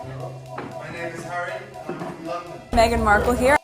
My name is Harry, and I'm from London. Meghan Markle here.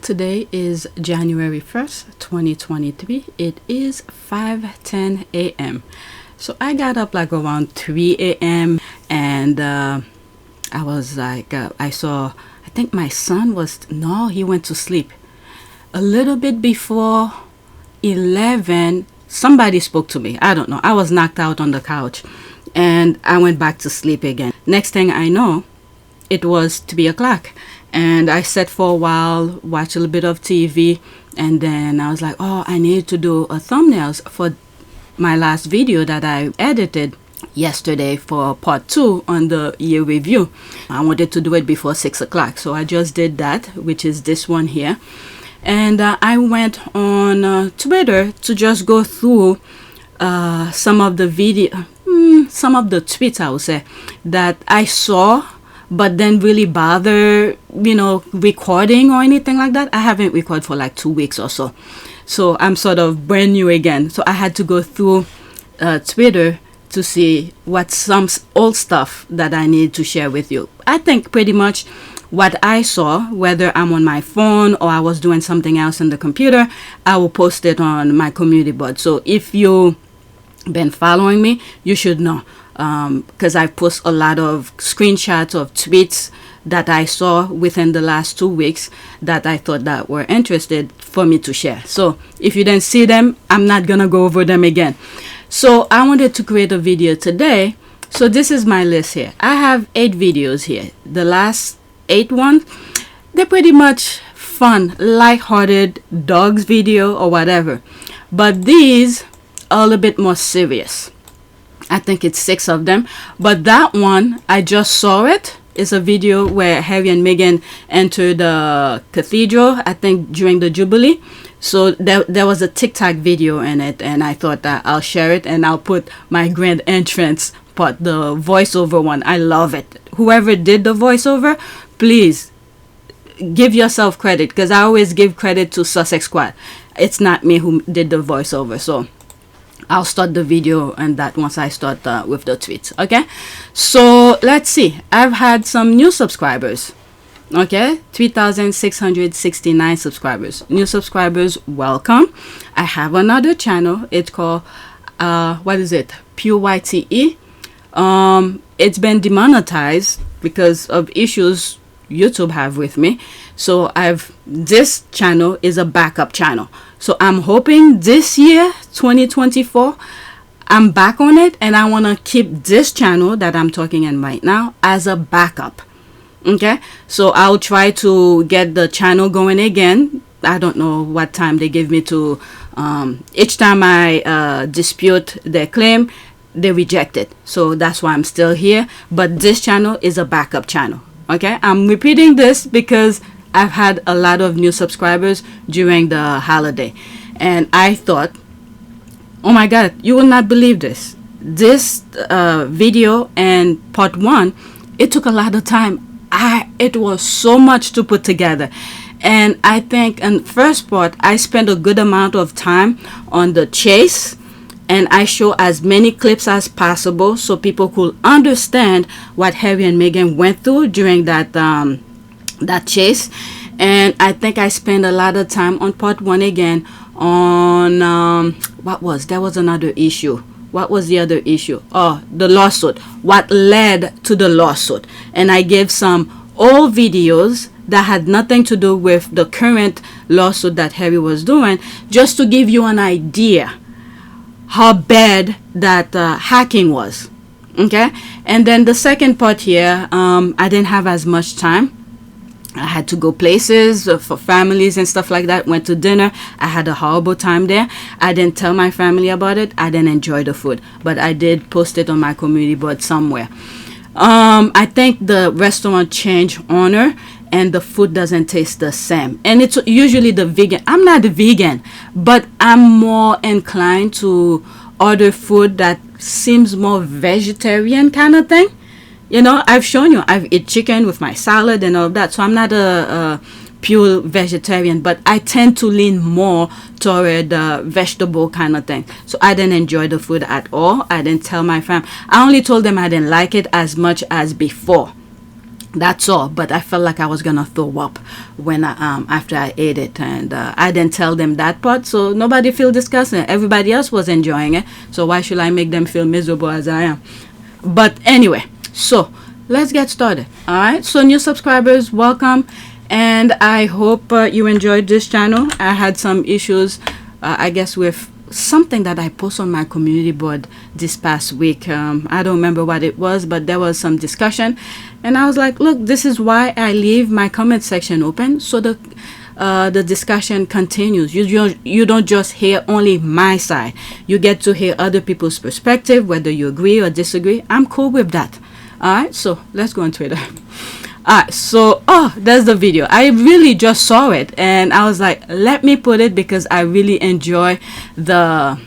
Today is January 1st, 2023. It is 5:10 a.m. So I got up like around 3 a.m. and I was like, I think my son he went to sleep. A little bit before 11, somebody spoke to me. I don't know. I was knocked out on the couch and I went back to sleep again. Next thing I know, it was 3 o'clock. And I sat for a while, watched a little bit of TV, and then I was like, oh, I need to do a thumbnails for my last video that I edited yesterday for part 2 on the year review. I wanted to do it before 6 o'clock, so I just did that, which is this one here. And I went on Twitter to just go through some of the some of the tweets, I would say, that I saw but then really bother, recording or anything like that. I haven't recorded for like 2 weeks or so. So I'm sort of brand new again. So I had to go through Twitter to see what some old stuff that I need to share with you. I think pretty much what I saw, whether I'm on my phone or I was doing something else on the computer, I will post it on my community board. So if you've been following me, you should know. Because I post a lot of screenshots of tweets that I saw within the last 2 weeks that I thought that were interested for me to share. So if you didn't see them, I'm not gonna go over them again. So I wanted to create a video today. So this is my list here. I have 8 videos here. The last 8 ones, they're pretty much fun, lighthearted dogs video or whatever. But these are a little bit more serious. I think it's 6 of them, but that one, I just saw it. It's a video where Harry and Meghan entered the cathedral, I think during the Jubilee. So there was a TikTok video in it, and I thought that I'll share it and I'll put my grand entrance part, the voiceover one. I love it. Whoever did the voiceover, please give yourself credit, because I always give credit to Sussex Squad. It's not me who did the voiceover, so I'll start the video and that once I start with the tweets. Okay, so let's see. I've had some new subscribers. Okay, 3,669 subscribers. New subscribers, welcome. I have another channel. It's called what is it? PYTE. It's been demonetized because of issues YouTube have with me. So this channel is a backup channel. So I'm hoping this year, 2024, I'm back on it, and I want to keep this channel that I'm talking in right now as a backup. Okay, so I'll try to get the channel going again. I don't know what time they give me to. Each time I dispute their claim, they reject it. So that's why I'm still here. But this channel is a backup channel. Okay, I'm repeating this because I've had a lot of new subscribers during the holiday, and I thought, oh my god, you will not believe this video and part 1, it took a lot of time. It was so much to put together, and I think in first part I spent a good amount of time on the chase, and I show as many clips as possible so people could understand what Harry and Meghan went through during that chase. And I think I spent a lot of time on part 1 again on there was another issue. What was the other issue? Oh, the lawsuit. What led to the lawsuit. And I gave some old videos that had nothing to do with the current lawsuit that Harry was doing, just to give you an idea how bad that hacking was. Okay, and then the second part here, I didn't have as much time, I had to go places for families and stuff like that. Went to dinner. I had a horrible time there. I didn't tell my family about it. I didn't enjoy the food, but I did post it on my community board somewhere. I think the restaurant changed owner and the food doesn't taste the same. And it's usually the vegan. I'm not a vegan, but I'm more inclined to order food that seems more vegetarian kind of thing. You know, I've shown you, I've eaten chicken with my salad and all of that. So I'm not a pure vegetarian, but I tend to lean more toward vegetable kind of thing. So I didn't enjoy the food at all. I didn't tell my fam. I only told them I didn't like it as much as before. That's all. But I felt like I was gonna throw up when after I ate it, and I didn't tell them that part. So nobody feel disgusting. Everybody else was enjoying it. So why should I make them feel miserable as I am? But anyway. So let's get started. All right, so new subscribers, welcome, and I hope you enjoyed this channel. I had some issues I guess with something that I posted on my community board this past week. I don't remember what it was, but there was some discussion, and I was like, look, this is why I leave my comment section open, so the discussion continues. You don't just hear only my side. You get to hear other people's perspective, whether you agree or disagree. I'm cool with that. Alright, so let's go on Twitter. Alright, so there's the video. I really just saw it and I was like, let me put it because I really enjoy the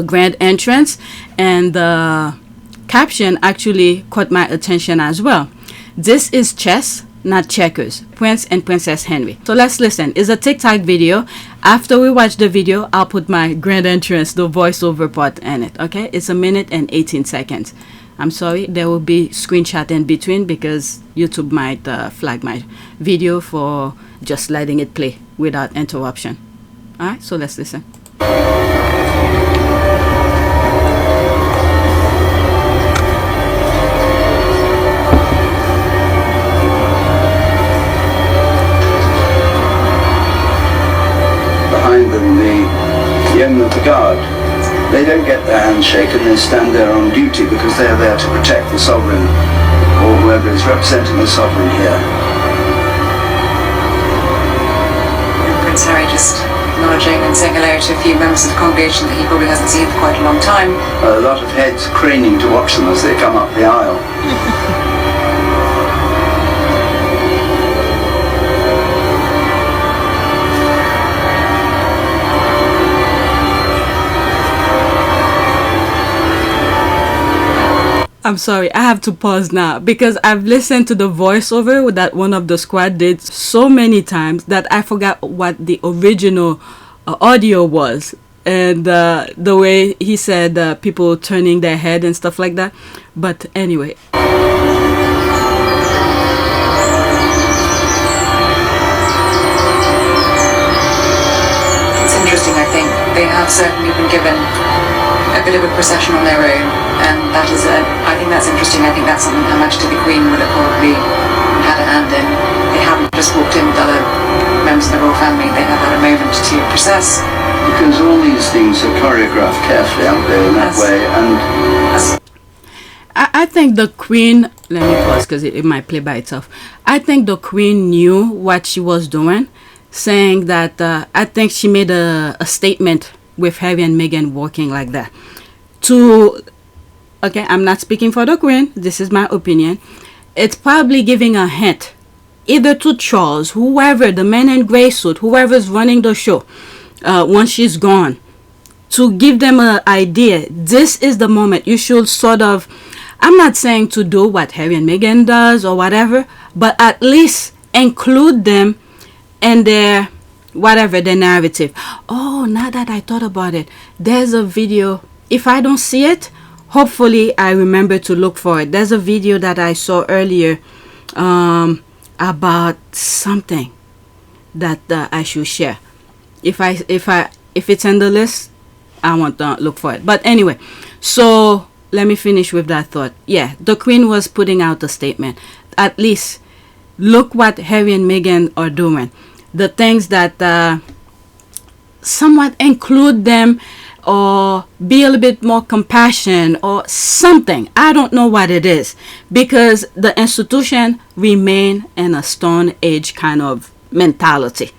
grand entrance, and the caption actually caught my attention as well. This is chess, not checkers. Prince and Princess Henry. So let's listen. It's a TikTok video. After we watch the video, I'll put my grand entrance, the voiceover part in it. Okay, it's 1 minute and 18 seconds. I'm sorry, there will be screenshot in between because YouTube might flag my video for just letting it play without interruption. Alright, so let's listen. Behind them, the yeomen of the guard. They don't get their hands shaken, they stand there on duty because they are there to protect the sovereign or whoever is representing the sovereign here. Prince Harry just acknowledging and saying hello to a few members of the congregation that he probably hasn't seen for quite a long time. A lot of heads craning to watch them as they come up the aisle. I'm sorry, I have to pause now because I've listened to the voiceover that one of the squad did so many times that I forgot what the original audio was, and the way he said people turning their head and stuff like that. But anyway. It's interesting, I think. They have certainly been given a bit of a procession on their own, and that is I think that's interesting. I think that's something Her Majesty the Queen would have probably had a hand in. They haven't just walked in with other members of the royal family, they have had a moment to process. Because all these things are choreographed carefully, aren't they, in that way, and I think the Queen, let me pause because it might play by itself. I think the Queen knew what she was doing, saying that I think she made a statement with Harry and Meghan walking like that. Okay, I'm not speaking for the Queen, this is my opinion. It's probably giving a hint either to Charles, whoever, the man in gray suit, whoever's running the show once she's gone, to give them an idea. This is the moment you should sort of, I'm not saying to do what Harry and Meghan does or whatever, but at least include them in their whatever, the narrative. Oh, now that I thought about it, there's a video. If I don't see it, hopefully I remember to look for it. There's a video that I saw earlier about something that I should share. If it's in the list, I want to look for it. But anyway, so let me finish with that thought. Yeah, the Queen was putting out a statement. At least look what Harry and Meghan are doing. The things that somewhat include them or be a little bit more compassion or something. I don't know what it is, because the institution remain in a stone age kind of mentality.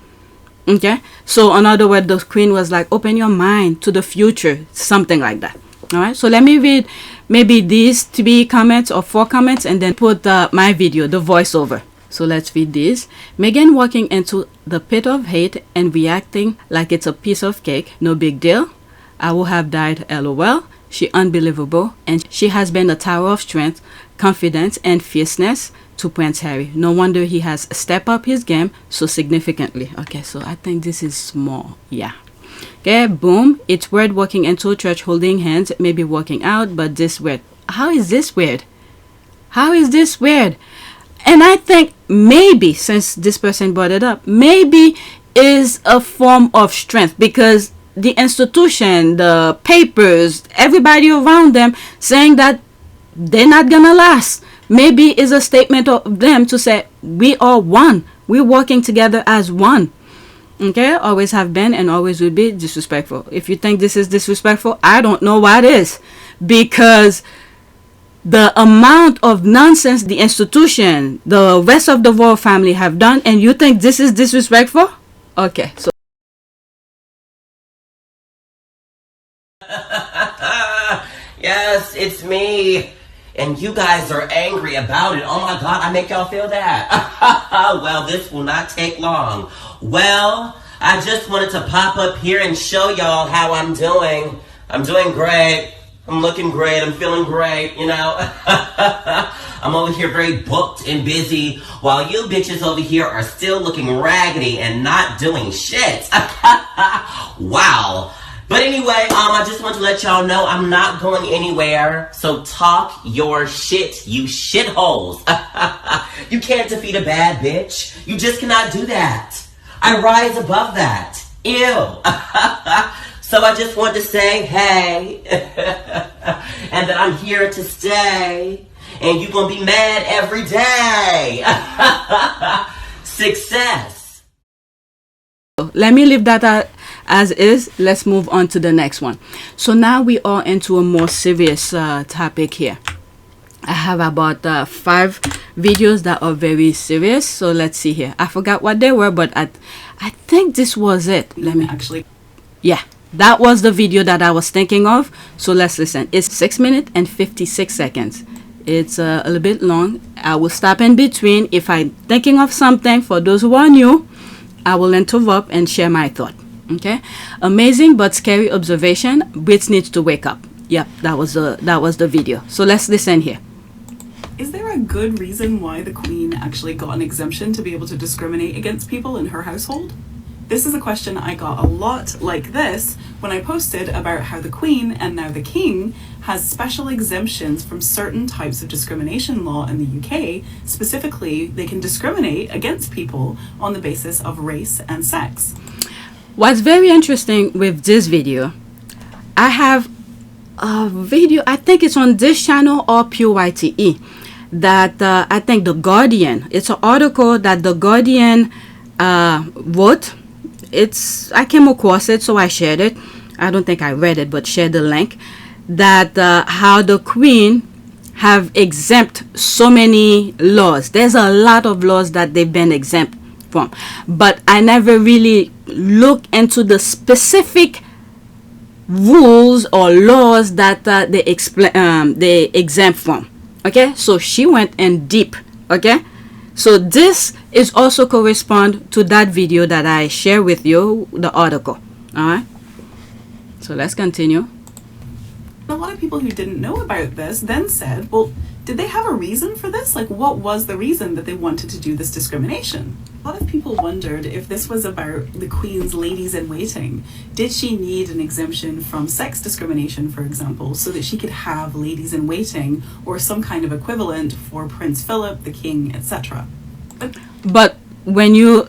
Okay, so in other words, the queen was like, open your mind to the future, something like that. All right, so let me read maybe these 3 comments or 4 comments and then put my video, the voiceover. So let's read this. Meghan walking into the pit of hate and reacting like it's a piece of cake. No big deal. I will have died, lol. She unbelievable, and she has been a tower of strength, confidence, and fierceness to Prince Harry. No wonder he has stepped up his game so significantly. Okay, so I think this is small. Yeah. Okay, boom. It's weird walking into a church holding hands, maybe walking out, but this weird. How is this weird? How is this weird? And I think maybe, since this person brought it up, maybe is a form of strength, because the institution, the papers, everybody around them saying that they're not gonna last. Maybe is a statement of them to say, we are one. We're working together as one. Okay, always have been and always will be disrespectful. If you think this is disrespectful, I don't know what is, because the amount of nonsense the institution, the rest of the royal family have done, and you think this is disrespectful? Okay, so yes, it's me. And you guys are angry about it. Oh my God, I make y'all feel that. Well, this will not take long. Well, I just wanted to pop up here and show y'all how I'm doing. I'm doing great. I'm looking great. I'm feeling great, you know. I'm over here very booked and busy, while you bitches over here are still looking raggedy and not doing shit. Wow. But anyway, I just want to let y'all know I'm not going anywhere. So talk your shit, you shitholes. You can't defeat a bad bitch. You just cannot do that. I rise above that. Ew. So I just want to say, hey, and that I'm here to stay, and you're going to be mad every day. Success. let me leave that as is. Let's move on to the next one. So now we are into a more serious topic here. I have about 5 videos that are very serious. So let's see here. I forgot what they were, but I think this was it. Let me actually. Yeah, that was the video that I was thinking of. So let's listen. It's 6 minutes and 56 seconds. It's a little bit long. I will stop in between. If I'm thinking of something, for those who are new, I will interrupt and share my thought. Okay. Amazing but scary observation. Brits needs to wake up. Yep, that was the video. So let's listen here. Is there a good reason why the Queen actually got an exemption to be able to discriminate against people in her household? This is a question I got a lot like this when I posted about how the Queen, and now the King, has special exemptions from certain types of discrimination law in the UK. Specifically, they can discriminate against people on the basis of race and sex. What's very interesting with this video, I have a video, I think it's on this channel or PYTE, that I think The Guardian, it's an article that The Guardian wrote. I came across it, so I shared it. I don't think I read it, but shared the link, that how the Queen have exempt so many laws. There's a lot of laws that they've been exempt from, but I never really looked into the specific rules or laws that they exempt from. Okay, so she went in deep. Okay, so this is also correspond to that video that I share with you, the article. All right, so let's continue. A lot of people who didn't know about this then said, well, did they have a reason for this? Like, what was the reason that they wanted to do this discrimination? A lot of people wondered if this was about the Queen's ladies-in-waiting. Did she need an exemption from sex discrimination, for example, so that she could have ladies-in-waiting or some kind of equivalent for Prince Philip, the King, etc.? But when you,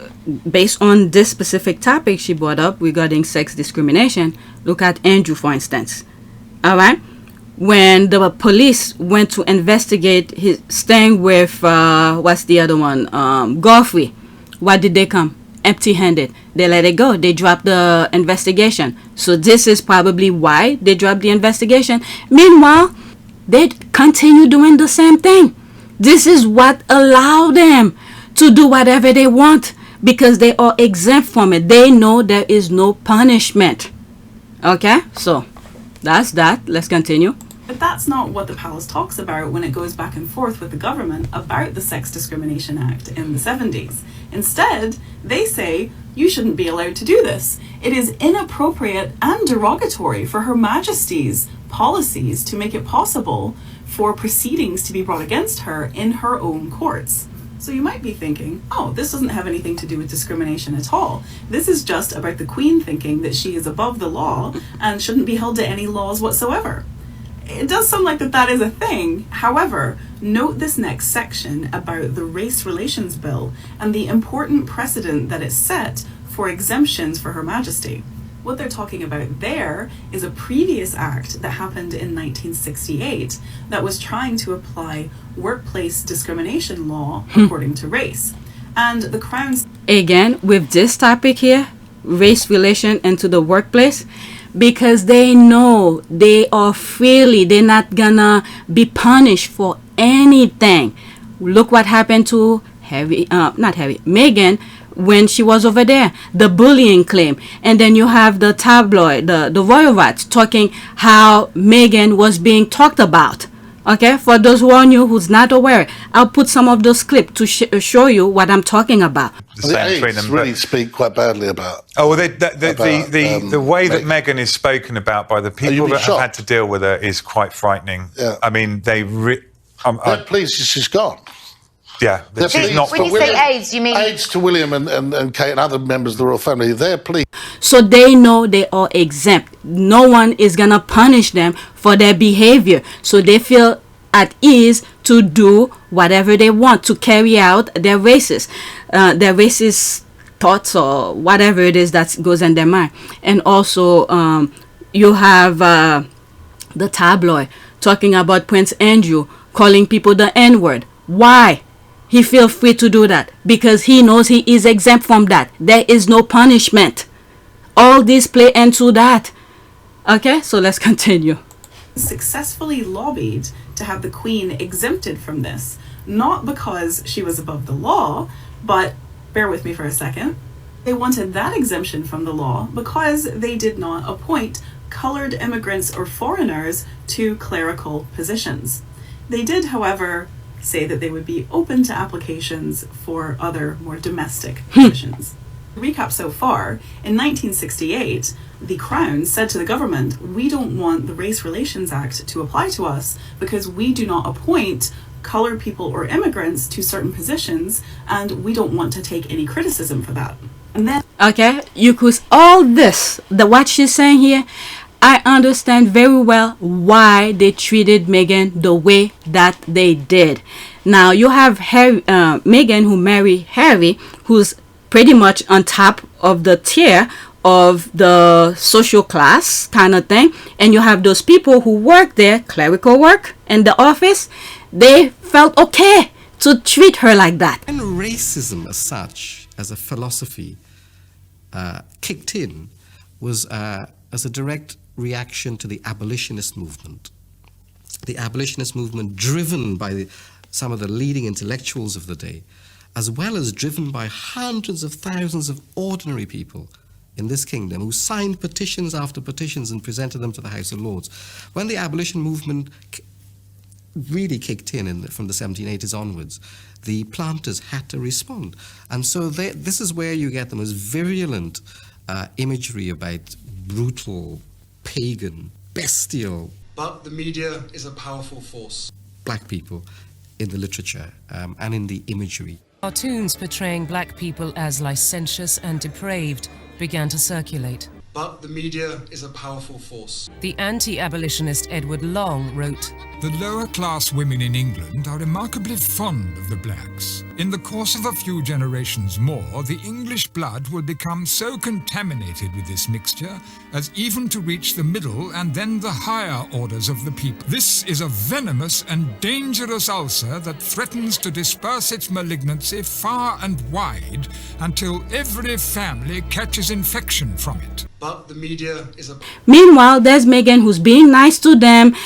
based on this specific topic she brought up regarding sex discrimination, look at Andrew, for instance. All right, when the police went to investigate his staying with what's the other one, Godfrey, what did they come? Empty-handed. they let it go. They dropped the investigation. So this is probably why they dropped the investigation. Meanwhile, they continue doing the same thing. This is what allowed them to do whatever they want because they are exempt from it. They know there is no punishment. Okay, so that's that. Let's continue. But that's not what the palace talks about when it goes back and forth with the government about the Sex Discrimination Act in the 70s. Instead, they say, you shouldn't be allowed to do this. It is inappropriate and derogatory for Her Majesty's policies to make it possible for proceedings to be brought against her in her own courts. So you might be thinking, oh, this doesn't have anything to do with discrimination at all. This is just about the Queen thinking that she is above the law and shouldn't be held to any laws whatsoever. It does sound like that is a thing. However, note this next section about the Race Relations Bill and the important precedent that it set for exemptions for Her Majesty. What they're talking about there is a previous act that happened in 1968 that was trying to apply workplace discrimination law according to race. And the Crown's... Again, with this topic here, race relation into the workplace, because they know they're not gonna be punished for anything. Look what happened to Meghan when she was over there, the bullying claim. And then you have the tabloid, the Royal Rats, talking how Meghan was being talked about. Okay, for those who are new, who's not aware, I'll put some of those clips to show you what I'm talking about. The aides really speak quite badly about. Oh, well, the way that Meghan is spoken about by the people that have had to deal with her is quite frightening. Yeah. I mean, they're pleased she's gone. Yeah, she's not. When you say aides, you mean aides to William and Kate and other members of the royal family. They're pleased. So they know they are exempt. No one is gonna punish them for their behavior. So they feel at ease to do whatever they want, to carry out their racist thoughts or whatever it is that goes in their mind. And also, you have the tabloid talking about Prince Andrew calling people the N-word. Why? He feels free to do that because he knows he is exempt from that. There is no punishment. All this play into that. Okay, so let's continue. Successfully lobbied to have the Queen exempted from this, not because she was above the law, but bear with me for a second. They wanted that exemption from the law because they did not appoint colored immigrants or foreigners to clerical positions. They did, however, say that they would be open to applications for other more domestic positions. Recap so far, in 1968, the Crown said to the government, we don't want the Race Relations Act to apply to us because we do not appoint colored people or immigrants to certain positions and we don't want to take any criticism for that. And then... Okay, you could all this, what she's saying here, I understand very well why they treated Meghan the way that they did. Now you have Meghan who married Harry, who's pretty much on top of the tier of the social class kind of thing, and you have those people who work there, clerical work in the office. They felt okay to treat her like that. And racism as such, as a philosophy, kicked in was as a direct reaction to the abolitionist movement. The abolitionist movement driven by some of the leading intellectuals of the day, as well as driven by hundreds of thousands of ordinary people in this kingdom who signed petitions after petitions and presented them to the House of Lords. When the abolition movement really kicked in from the 1780s onwards, the planters had to respond. And so this is where you get the most virulent imagery about brutal, pagan, bestial... But the media is a powerful force. ...black people in the literature and in the imagery. Cartoons portraying black people as licentious and depraved began to circulate. But the media is a powerful force. The anti-abolitionist Edward Long wrote, "The lower class women in England are remarkably fond of the blacks. In the course of a few generations more, the English blood will become so contaminated with this mixture as even to reach the middle and then the higher orders of the people. This is a venomous and dangerous ulcer that threatens to disperse its malignancy far and wide until every family catches infection from it. But the media is a... Meanwhile, there's Meghan who's being nice to them.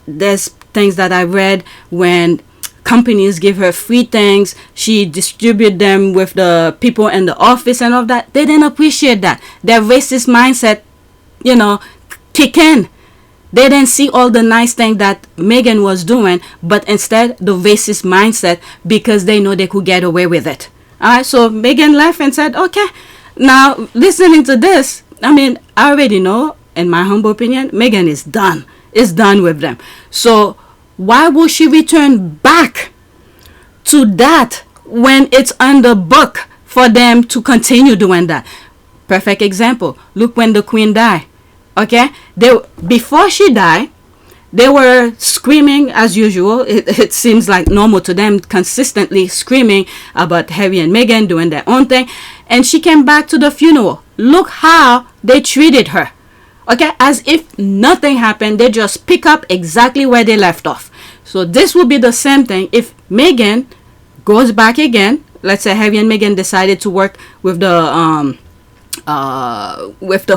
There's things that I read when companies give her free things, she distribute them with the people in the office and all that. They didn't appreciate that. Their racist mindset, kick in. They didn't see all the nice things that Meghan was doing, but instead the racist mindset, because they know they could get away with it. Alright, so Meghan left and said, okay, now listening to this, I already know, in my humble opinion, Meghan is done. It's done with them. So why will she return back to that when it's on the book for them to continue doing that? Perfect example. Look when the Queen died. Okay? Before she died, they were screaming as usual. It seems like normal to them, consistently screaming about Harry and Meghan doing their own thing. And she came back to the funeral. Look how they treated her. Okay, as if nothing happened. They just pick up exactly where they left off. So this will be the same thing if Meghan goes back again. Let's say Harry and Meghan decided to work with the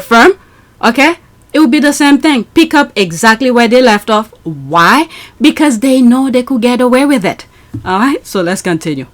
firm. Okay, it will be the same thing. Pick up exactly where they left off. Why? Because they know they could get away with it. All right, so let's continue.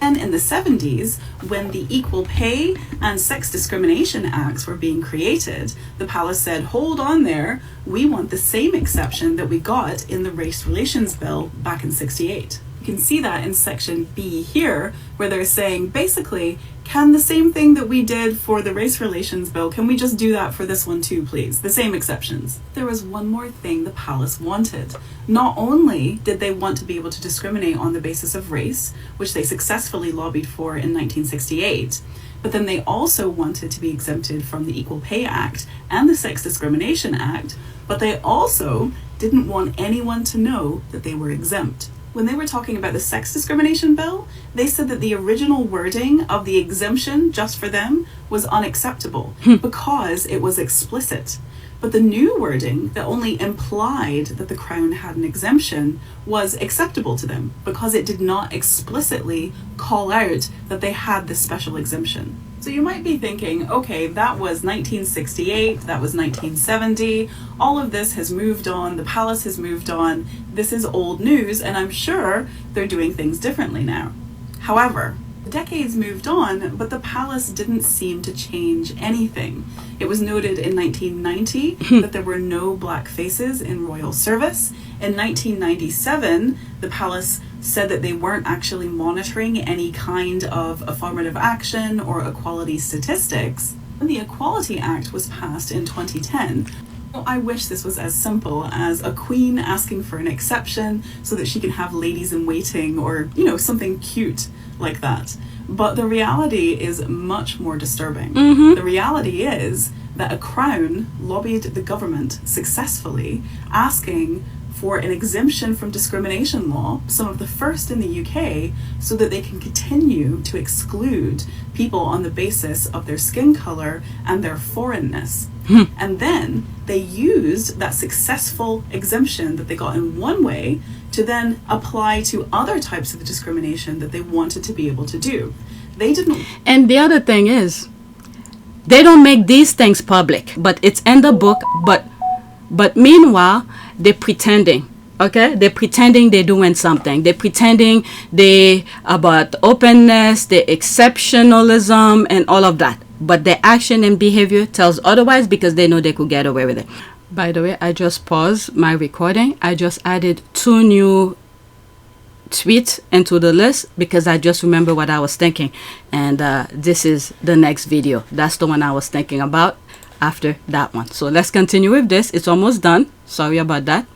And in the 70s, when the Equal Pay and Sex Discrimination Acts were being created, the palace said, hold on there, we want the same exception that we got in the Race Relations Bill back in '68. You can see that in section B here, where they're saying, basically, can the same thing that we did for the Race Relations Bill, can we just do that for this one too, please? The same exceptions. There was one more thing the palace wanted. Not only did they want to be able to discriminate on the basis of race, which they successfully lobbied for in 1968, but then they also wanted to be exempted from the Equal Pay Act and the Sex Discrimination Act, but they also didn't want anyone to know that they were exempt. When they were talking about the sex discrimination bill, they said that the original wording of the exemption just for them was unacceptable because it was explicit. But the new wording that only implied that the Crown had an exemption was acceptable to them because it did not explicitly call out that they had this special exemption. So you might be thinking, okay, that was 1968, that was 1970, all of this has moved on, the palace has moved on, this is old news, and I'm sure they're doing things differently now. However, decades moved on, but the palace didn't seem to change anything. It was noted in 1990 that there were no black faces in royal service. In 1997, the palace said that they weren't actually monitoring any kind of affirmative action or equality statistics. When the Equality Act was passed in 2010, I wish this was as simple as a queen asking for an exception so that she can have ladies in waiting or, something cute like that. But the reality is much more disturbing. The reality is that a crown lobbied the government successfully, asking for an exemption from discrimination law, some of the first in the UK, so that they can continue to exclude people on the basis of their skin color and their foreignness. And then they used that successful exemption that they got in one way to then apply to other types of discrimination that they wanted to be able to do. They didn't. And the other thing is, they don't make these things public, but it's in the book. But meanwhile, they're pretending. Okay, they're pretending they're doing something. They're pretending they about openness, the exceptionalism, and all of that. But their action and behavior tells otherwise because they know they could get away with it. By the way, I just paused my recording. I just added 2 new tweets into the list because I just remember what I was thinking. And this is the next video. That's the one I was thinking about after that one. So let's continue with this. It's almost done. Sorry about that.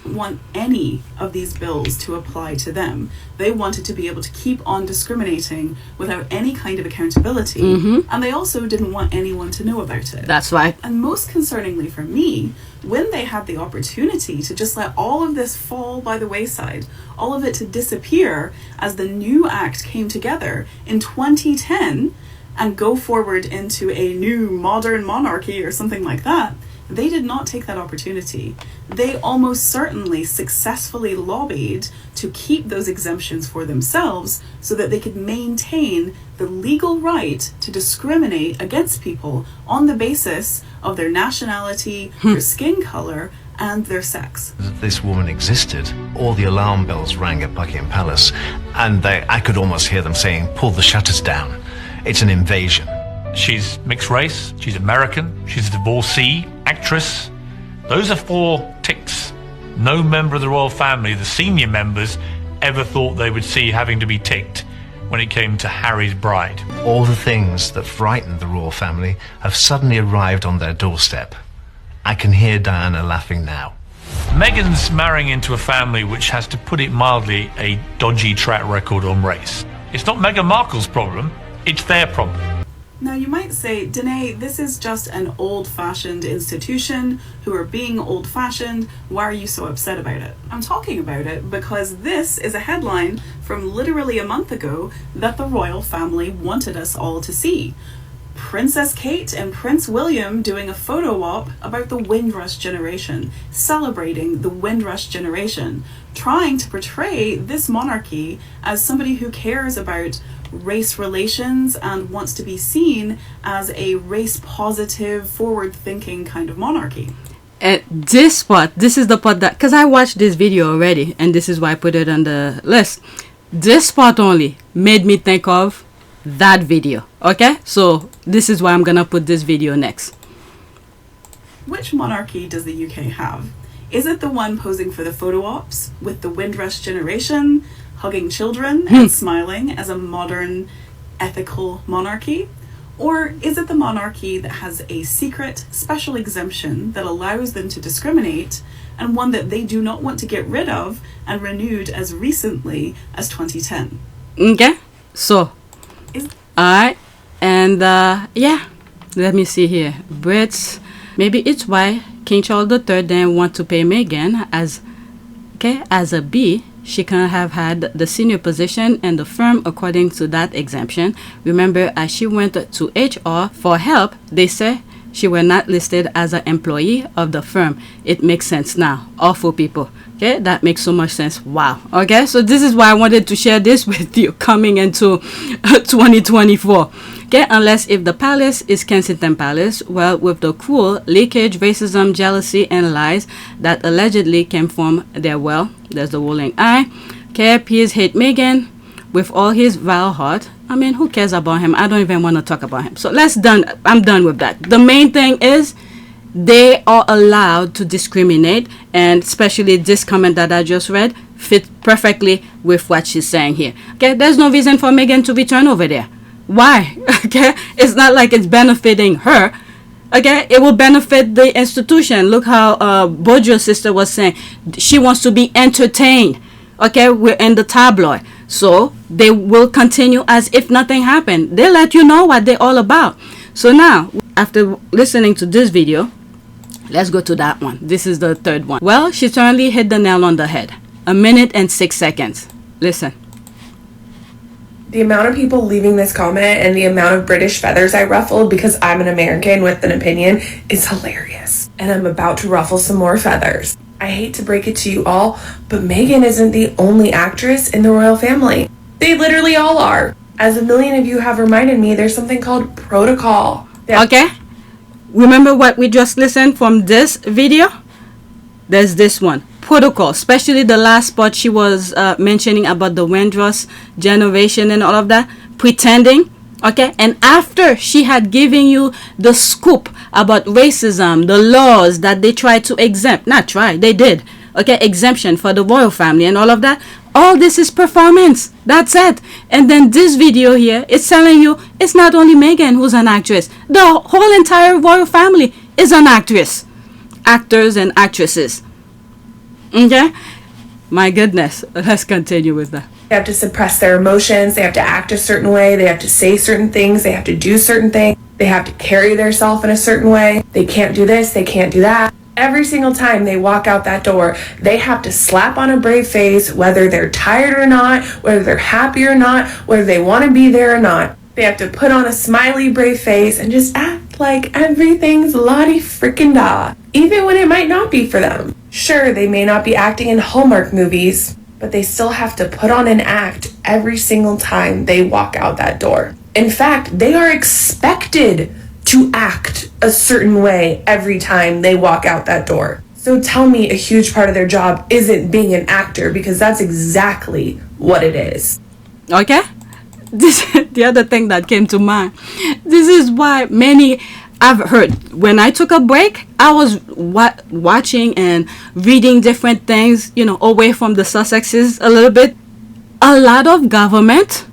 want any of these bills to apply to them. They wanted to be able to keep on discriminating without any kind of accountability. And they also didn't want anyone to know about it. That's right. And most concerningly for me, when they had the opportunity to just let all of this fall by the wayside, all of it to disappear as the new act came together in 2010 and go forward into a new modern monarchy or something like that, they did not take that opportunity. They almost certainly successfully lobbied to keep those exemptions for themselves so that they could maintain the legal right to discriminate against people on the basis of their nationality, their skin color, and their sex. This woman existed. All the alarm bells rang at Buckingham Palace, and I could almost hear them saying, "Pull the shutters down. It's an invasion." She's mixed race, she's American, she's a divorcee, actress. Those are 4 ticks. No member of the royal family, the senior members, ever thought they would see having to be ticked when it came to Harry's bride. All the things that frightened the royal family have suddenly arrived on their doorstep. I can hear Diana laughing now. Meghan's marrying into a family which has, to put it mildly, a dodgy track record on race. It's not Meghan Markle's problem, it's their problem. Now you might say, Danae, this is just an old-fashioned institution who are being old-fashioned. Why are you so upset about it? I'm talking about it because this is a headline from literally a month ago that the royal family wanted us all to see. Princess Kate and Prince William doing a photo op about the Windrush generation, celebrating the Windrush generation, trying to portray this monarchy as somebody who cares about race relations and wants to be seen as a race positive, forward thinking kind of monarchy. And this is the part that, because I watched this video already and this is why I put it on the list. This part only made me think of that video. Okay, so this is why I'm gonna put this video next. Which monarchy does the UK have? Is it the one posing for the photo ops with the Windrush generation, hugging children and smiling as a modern ethical monarchy? Or is it the monarchy that has a secret special exemption that allows them to discriminate, and one that they do not want to get rid of and renewed as recently as 2010? Okay, so alright, and yeah, let me see here. Brits, maybe it's why King Charles III didn't want to pay Meghan as a B. She can have had the senior position in the firm according to that exemption. Remember, as she went to HR for help, they said she were not listed as an employee of the firm. It makes sense now. Awful people. Okay, that makes so much sense. Wow. Okay, so this is why I wanted to share this with you coming into 2024. Okay, unless if the palace is Kensington Palace, well, with the cruel leakage, racism, jealousy, and lies that allegedly came from their, well, there's the rolling eye. Okay, peers hate Meghan with all his vile heart. I mean, who cares about him? I don't even want to talk about him. So I'm done with that. The main thing is they are allowed to discriminate, and especially this comment that I just read fit perfectly with what she's saying here. Okay, there's no reason for Meghan to return over there. Why? Okay, it's not like it's benefiting her. Okay, it will benefit the institution. Look how Bojo's sister was saying she wants to be entertained. Okay, we're in the tabloid, so they will continue as if nothing happened. They let you know what they're all about. So now, after listening to this video, let's go to that one. This is the third one. Well, she certainly hit the nail on the head. 1 minute and 6 seconds. Listen. The amount of people leaving this comment and the amount of British feathers I ruffled because I'm an American with an opinion is hilarious. And I'm about to ruffle some more feathers. I hate to break it to you all, but Meghan isn't the only actress in the royal family. They literally all are. As a million of you have reminded me, there's something called protocol. Okay. Remember what we just listened from this video? There's this one. Protocol, especially the last part she was mentioning about the Windrush generation and all of that, pretending, okay? And after she had given you the scoop about racism, the laws that they tried to exempt, not try, they did, okay, exemption for the royal family and all of that, all this is performance. That's it. And then this video here is telling you it's not only Meghan who's an actress, the whole entire royal family is an actress, actors and actresses. Okay? My goodness. Let's continue with that. They have to suppress their emotions. They have to act a certain way. They have to say certain things. They have to do certain things. They have to carry themselves in a certain way. They can't do this. They can't do that. Every single time they walk out that door, they have to slap on a brave face, whether they're tired or not, whether they're happy or not, whether they want to be there or not. They have to put on a smiley, brave face and just act like everything's lottie frickin' da, even when it might not be for them. Sure, they may not be acting in Hallmark movies, but they still have to put on an act every single time they walk out that door. In fact, they are expected to act a certain way every time they walk out that door. So tell me a huge part of their job isn't being an actor, because that's exactly what it is. Okay? The other thing that came to mind. This is why I've heard, when I took a break, I was watching and reading different things, away from the Sussexes a little bit. A lot of government,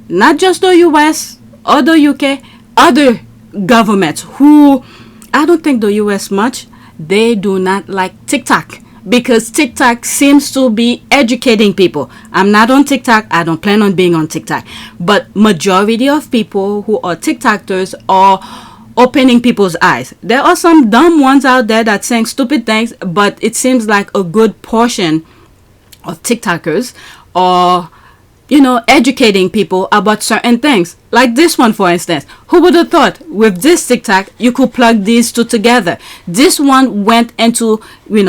not just the US or the UK, other governments who, I don't think the US much, they do not like TikTok, because TikTok seems to be educating people. I'm not on TikTok. I don't plan on being on TikTok. But majority of people who are TikTokers are opening people's eyes. There are some dumb ones out there that saying stupid things, but it seems like a good portion of TikTokers are, educating people about certain things. Like this one, for instance. Who would have thought with this TikTok you could plug these two together? This one went into,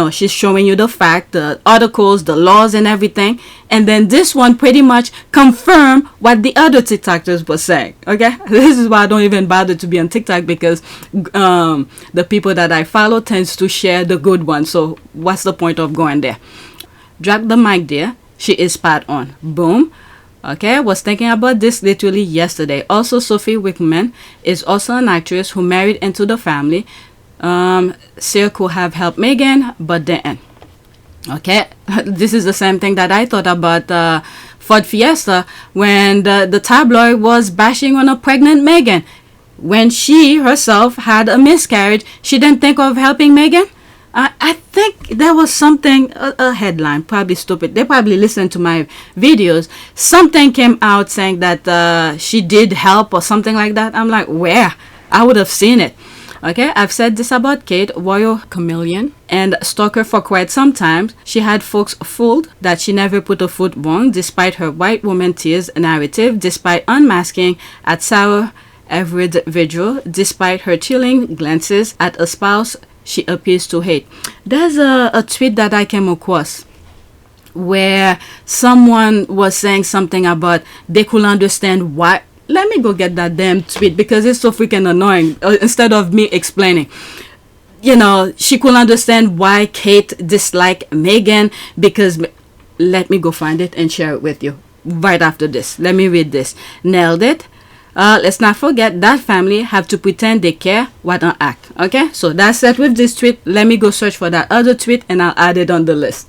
she's showing you the fact, the articles, the laws and everything. And then this one pretty much confirmed what the other TikTokers were saying. Okay? This is why I don't even bother to be on TikTok, because the people that I follow tends to share the good ones. So what's the point of going there? Drop the mic there. She is spot on. Boom. Okay, I was thinking about this literally yesterday. Also, Sophie Wickman is also an actress who married into the family. Sarah could have helped Meghan, but didn't. Okay, this is the same thing that I thought about Ford Fiesta, when the tabloid was bashing on a pregnant Meghan. When she herself had a miscarriage, she didn't think of helping Meghan. I think there was something, a headline, probably stupid. They probably listened to my videos. Something came out saying that she did help or something like that. I'm like, where? I would have seen it. Okay, I've said this about Kate, royal chameleon and stalker for quite some time. She had folks fooled that she never put a foot wrong, despite her white woman tears narrative, despite unmasking at Sarah Everett vigil, despite her chilling glances at a spouse she appears to hate. There's a tweet that I came across where someone was saying something about they could understand why. Let me go get that damn tweet because it's so freaking annoying. Instead of me explaining, she could understand why Kate disliked Meghan because. Let me go find it and share it with you right after this. Let me read this. Nailed it. Let's not forget that family have to pretend they care what don't act. Okay, so that's it with this tweet. Let me go search for that other tweet and I'll add it on the list.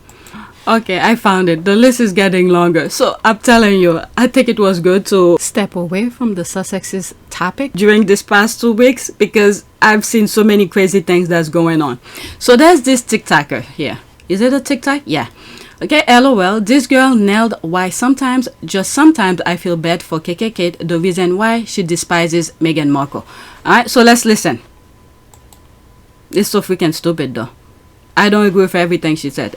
Okay, I found it. The list is getting longer. So I'm telling you, I think it was good to step away from the Sussexes topic during this past 2 weeks because I've seen so many crazy things that's going on. So there's this TikToker here. Is it a TikTok? Yeah. Okay, LOL, this girl nailed why sometimes, just sometimes, I feel bad for KKK, the reason why she despises Meghan Markle. Alright, so let's listen. It's so freaking stupid though. I don't agree with everything she said.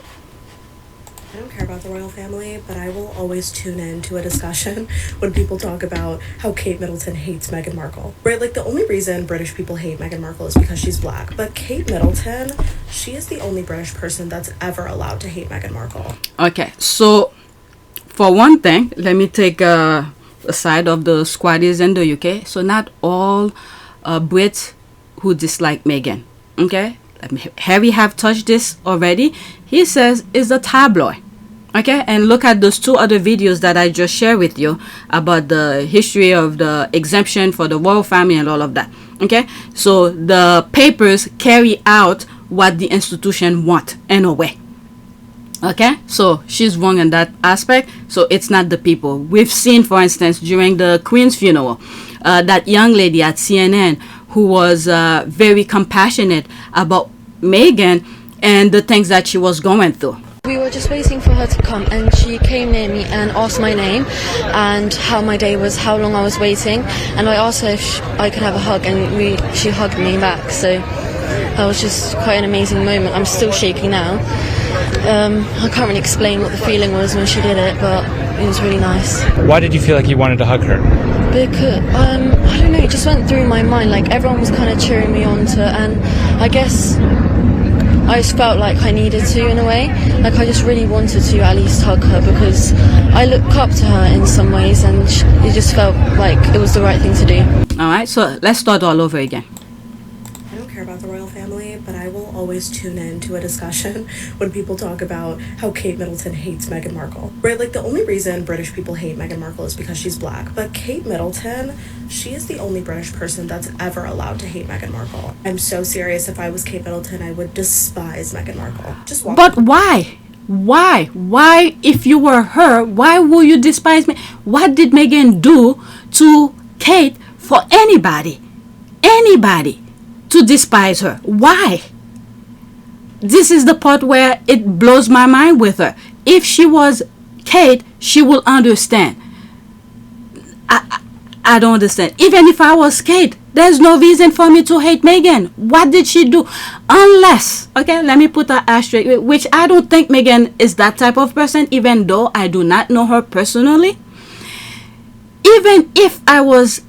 I don't care about the royal family, but I will always tune in to a discussion when people talk about how Kate Middleton hates Meghan Markle. Right, like the only reason British people hate Meghan Markle is because she's black. But Kate Middleton, she is the only British person that's ever allowed to hate Meghan Markle. Okay, so for one thing, let me take a side of the squaddies in the UK. So not all Brits who dislike Meghan. Okay, Harry have touched this already. He says it's a tabloid. Okay, and look at those 2 other videos that I just shared with you about the history of the exemption for the royal family and all of that. Okay, so the papers carry out what the institution want in a way. Okay, so she's wrong in that aspect. So it's not the people. We've seen, for instance, during the Queen's funeral, that young lady at CNN who was very compassionate about Meghan and the things that she was going through. just waiting for her to come, and she came near me and asked my name and how my day was, how long I was waiting, and I asked her if I could have a hug, and she hugged me back. So that was just quite an amazing moment. I'm still shaking now. I can't really explain what the feeling was when she did it, but it was really nice. Why did you feel like you wanted to hug her? Because, I don't know, it just went through my mind, like everyone was kind of cheering me on to, and I guess I just felt like I needed to in a way. Like I just really wanted to at least hug her because I look up to her in some ways, and it just felt like it was the right thing to do. Alright, so let's start all over again. I don't care about the royal family, but I will always tune in to a discussion when people talk about how Kate Middleton hates Meghan Markle. Right, like the only reason British people hate Meghan Markle is because she's black, but Kate Middleton, she is the only British person that's ever allowed to hate Meghan Markle. I'm so serious. If I was Kate Middleton, I would despise Meghan Markle. Just walk. But why? Why, if you were her, why would you despise me? What did Meghan do to Kate for anybody to despise her? Why? This is the part where it blows my mind with her. If she was Kate, she will understand. I don't understand. Even if I was Kate, there's no reason for me to hate Meghan. What did she do? Unless, okay, let me put an asterisk, which I don't think Meghan is that type of person, even though I do not know her personally. Even if I was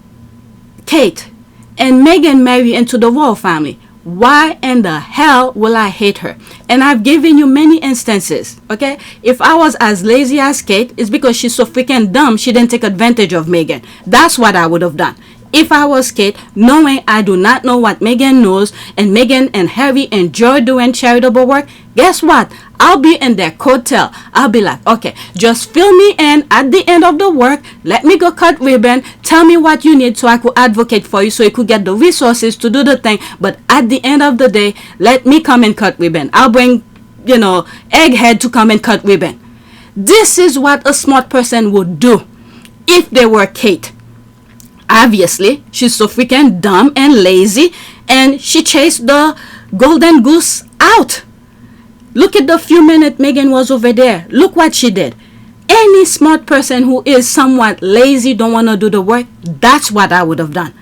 Kate and Meghan married into the royal family, why in the hell will I hate her? And I've given you many instances, okay? If I was as lazy as Kate, it's because she's so freaking dumb she didn't take advantage of Meghan. That's what I would have done. If I was Kate, knowing I do not know what Meghan knows, and Meghan and Harry enjoy doing charitable work, guess what? I'll be in their coattail. I'll be like, okay, just fill me in at the end of the work. Let me go cut ribbon. Tell me what you need so I could advocate for you, so you could get the resources to do the thing. But at the end of the day, let me come and cut ribbon. I'll bring, Egghead to come and cut ribbon. This is what a smart person would do if they were Kate. Obviously, she's so freaking dumb and lazy, and she chased the golden goose out. Look at the few minutes Meghan was over there. Look what she did. Any smart person who is somewhat lazy, don't want to do the work, that's what I would have done.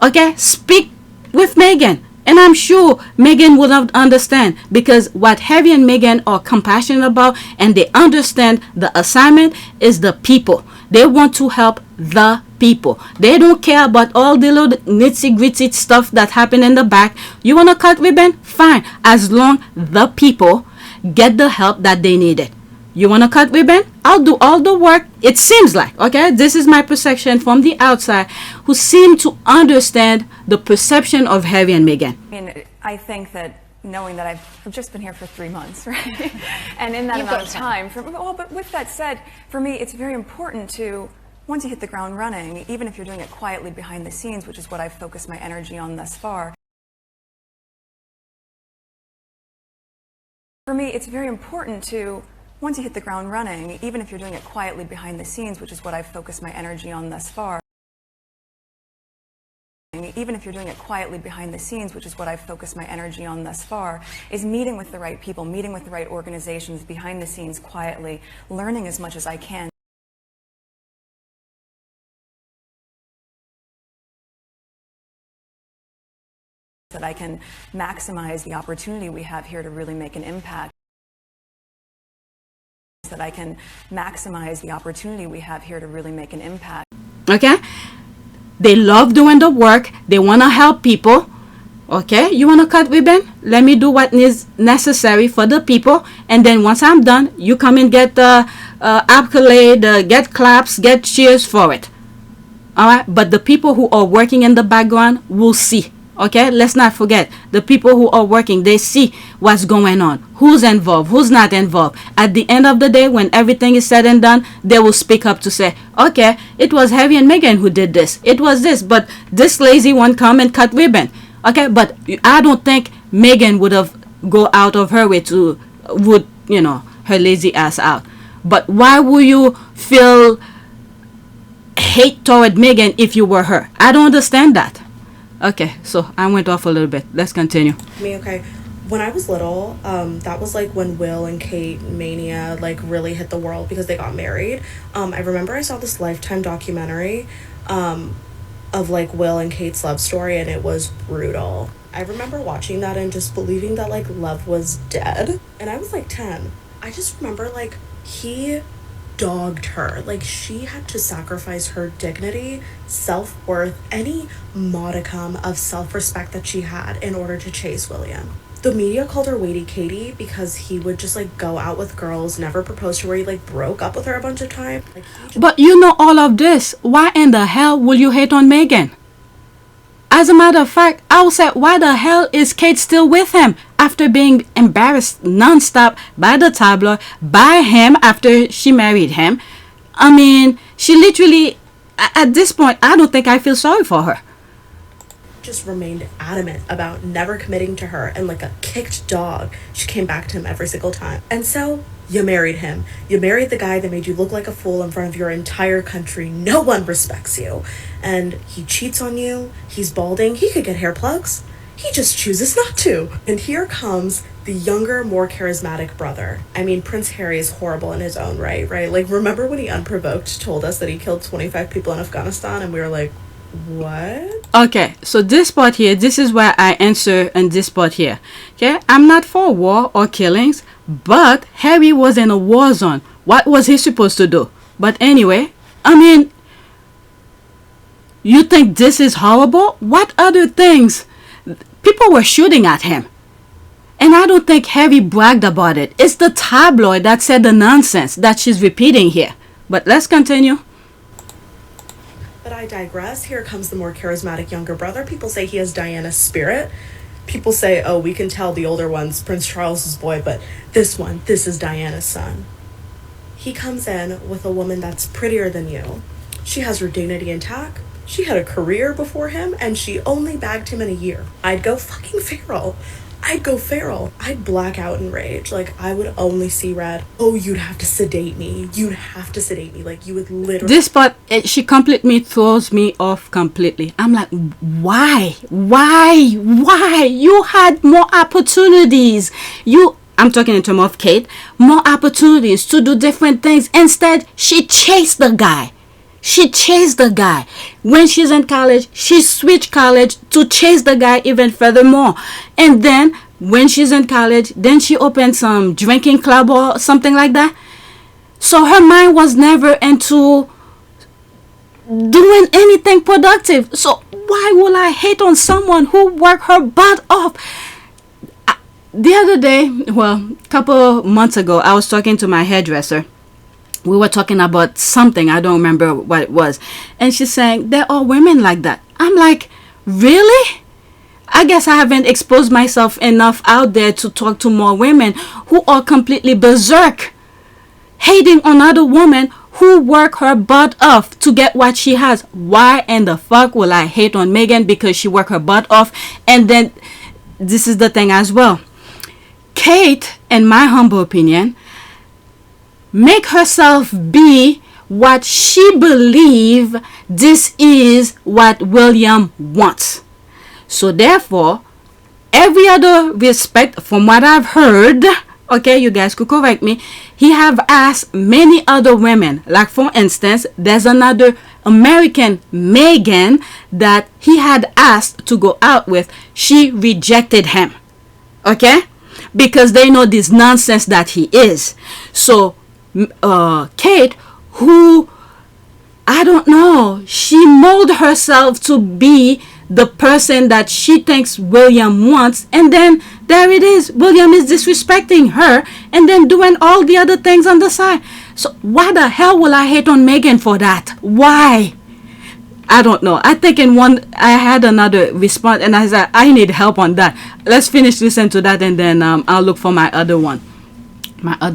Okay? Speak with Meghan. And I'm sure Meghan would have understand, because what Harry and Meghan are compassionate about, and they understand the assignment is the people. They want to help the people. They don't care about all the little nitsy gritty stuff that happen in the back. You want to cut ribbon? Fine. As long the people get the help that they needed. You want to cut ribbon? I'll do all the work. It seems like, okay, this is my perception from the outside, who seem to understand the perception of Harry and Meghan. I think that knowing that I've just been here for 3 months, right? And in that amount of time, but with that said, for me, it's very important to, once you hit the ground running, even if you're doing it quietly behind the scenes, which is what I've focused my energy on thus far. For me, it's very important to, once you hit the ground running, even if you're doing it quietly behind the scenes, which is what I've focused my energy on thus far. Even if you're doing it quietly behind the scenes, which is what I've focused my energy on thus far, is meeting with the right people, meeting with the right organizations behind the scenes quietly, learning as much as I can. That I can maximize the opportunity we have here to really make an impact. That I can maximize the opportunity we have here to really make an impact. Okay? They love doing the work. They want to help people. Okay? You want to cut ribbon? Let me do what is necessary for the people. And then once I'm done, you come and get the accolade, get claps, get cheers for it. Alright? But the people who are working in the background will see. Okay, let's not forget, the people who are working, they see what's going on, who's involved, who's not involved. At the end of the day, when everything is said and done, they will speak up to say, okay, it was Harry and Meghan who did this, it was this, but this lazy one come and cut ribbon. Okay, but I don't think Meghan would have go out of her way to would her lazy ass out. But why would you feel hate toward Meghan if you were her? I don't understand that. Okay, so I went off a little bit. Let's continue. Okay, When I was little, that was like when Will and Kate mania like really hit the world because they got married. I remember I saw this Lifetime documentary of like Will and Kate's love story, and it was brutal. I remember watching that and just believing that like love was dead. And I was like 10. I just remember like he dogged her. Like she had to sacrifice her dignity, self-worth, any modicum of self-respect that she had in order to chase William. The media called her Waity Katie because he would just like go out with girls, never propose to her. He like broke up with her a bunch of times. Like, but you know all of this. Why in the hell will you hate on Meghan? As a matter of fact, I will say, why the hell is Kate still with him after being embarrassed nonstop by the tabloid, by him after she married him? I mean, she literally, at this point, I don't think I feel sorry for her. Just remained adamant about never committing to her, and like a kicked dog, she came back to him every single time. And so you married him. You married the guy that made you look like a fool in front of your entire country. No one respects you. And he cheats on you. He's balding. He could get hair plugs. He just chooses not to. And here comes the younger, more charismatic brother. I mean, Prince Harry is horrible in his own right? Like, remember when he unprovoked told us that he killed 25 people in Afghanistan, and we were like, what? Okay, so this part here, this is where I answer in this part here. Okay, I'm not for war or killings, but Harry was in a war zone. What was he supposed to do? But anyway, I mean, you think this is horrible? What other things? People were shooting at him. And I don't think Harry bragged about it. It's the tabloid that said the nonsense that she's repeating here. But let's continue. But I digress. Here comes the more charismatic younger brother. People say he has Diana's spirit. People say, oh, we can tell the older one's Prince Charles's boy, but this is Diana's son. He comes in with a woman that's prettier than you. She has her dignity intact. She had a career before him, and she only bagged him in a year. I'd go fucking feral. I'd black out in rage. Like, I would only see red. Oh, you'd have to sedate me. Like, you would literally... This part, she completely throws me off completely. I'm like, why? You had more opportunities. I'm talking in terms of Kate. More opportunities to do different things. Instead, she chased the guy. When she's in college, she switched college to chase the guy even furthermore. And then when she's in college, then she opened some drinking club or something like that. So her mind was never into doing anything productive. So why will I hate on someone who worked her butt off? The other day, a couple months ago, I was talking to my hairdresser. We were talking about something, I don't remember what it was, and she's saying they're all women like that. I'm like, really? I guess I haven't exposed myself enough out there to talk to more women who are completely berserk, hating on other women who work her butt off to get what she has. Why in the fuck will I hate on Meghan because she worked her butt off? And then this is the thing as well. Kate, in my humble opinion, make herself be what she believe this is what William wants. So therefore, every other respect from what I've heard, okay, you guys could correct me, he have asked many other women. Like for instance, there's another American, Meghan, that he had asked to go out with. She rejected him. Okay? Because they know this nonsense that he is. So Kate, who, I don't know, she molded herself to be the person that she thinks William wants, and then there it is, William is disrespecting her and then doing all the other things on the side. So why the hell will I hate on Meghan for that? Why? I don't know. I think I had another response and I said, I need help on that. Let's finish listening to that, and then I'll look for my other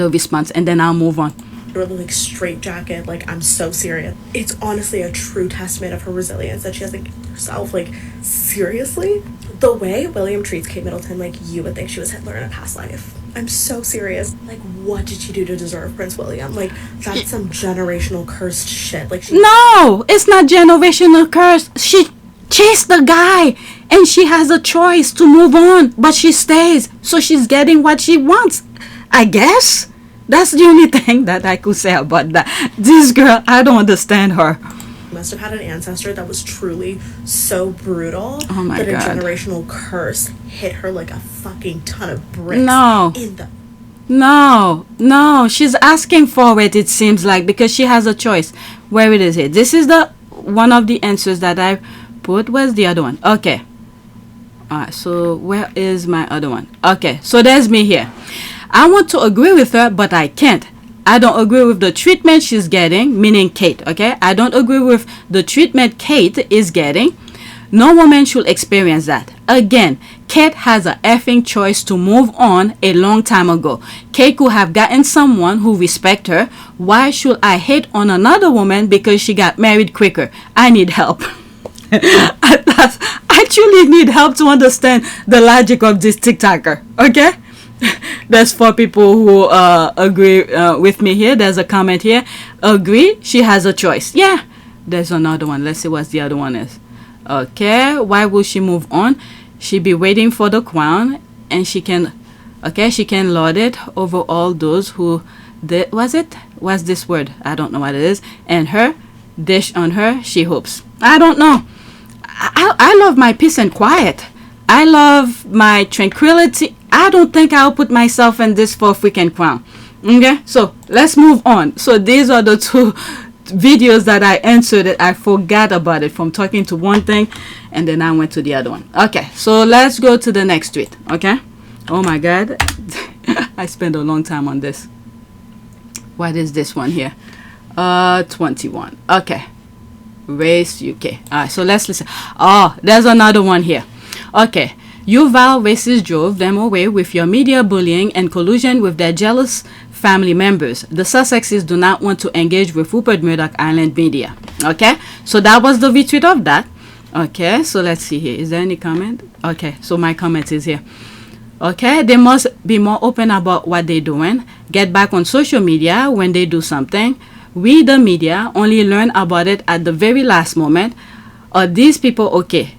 response, and then I'll move on. Really like straight jacket, like I'm so serious. It's honestly a true testament of her resilience that she has like herself. Like seriously, the way William treats Kate Middleton, like you would think she was Hitler in a past life. I'm so serious. Like, what did she do to deserve Prince William? Like, that's some generational cursed shit. Like, no, it's not generational curse. She chased the guy and she has a choice to move on, but she stays. So she's getting what she wants, I guess. That's the only thing that I could say about that. This girl, I don't understand her. Must have had an ancestor that was truly so brutal Oh my that God. a generational curse hit her like a fucking ton of bricks. No. In the No, she's asking for it, it seems like, because she has a choice. Where it is here? This is the one of the answers that I put. Where's the other one? Okay. Alright, so where is my other one? Okay, so there's me here. I want to agree with her, but I can't. I don't agree with the treatment she's getting, meaning Kate, okay? I don't agree with the treatment Kate is getting. No woman should experience that. Again, Kate has a effing choice to move on a long time ago. Kate could have gotten someone who respects her. Why should I hate on another woman because she got married quicker? I need help. I truly need help to understand the logic of this TikToker, okay? There's 4 people who agree with me here. There's a comment here. Agree, she has a choice. Yeah, there's another one. Let's see what the other one is. Okay, why will she move on? She be waiting for the crown, and she can lord it over all those who what's this word? I don't know what it is. And her dish on her, she hopes. I don't know. I love my peace and quiet. I love my tranquility. I don't think I'll put myself in this for a freaking crown. Okay, so let's move on. So these are the 2 videos that I answered it. I forgot about it from talking to one thing, and then I went to the other one. Okay, so let's go to the next tweet. Okay, oh my God, I spent a long time on this. What is this one here? 21. Okay, race UK. All right, so let's listen. Oh, there's another one here. Okay, you vile racists drove them away with your media bullying and collusion with their jealous family members. The Sussexes do not want to engage with Rupert Murdoch Island media. Okay, so that was the retweet of that. Okay, so let's see here. Is there any comment? Okay, so my comment is here. Okay, they must be more open about what they're doing. Get back on social media when they do something. We, the media, only learn about it at the very last moment. Are these people okay?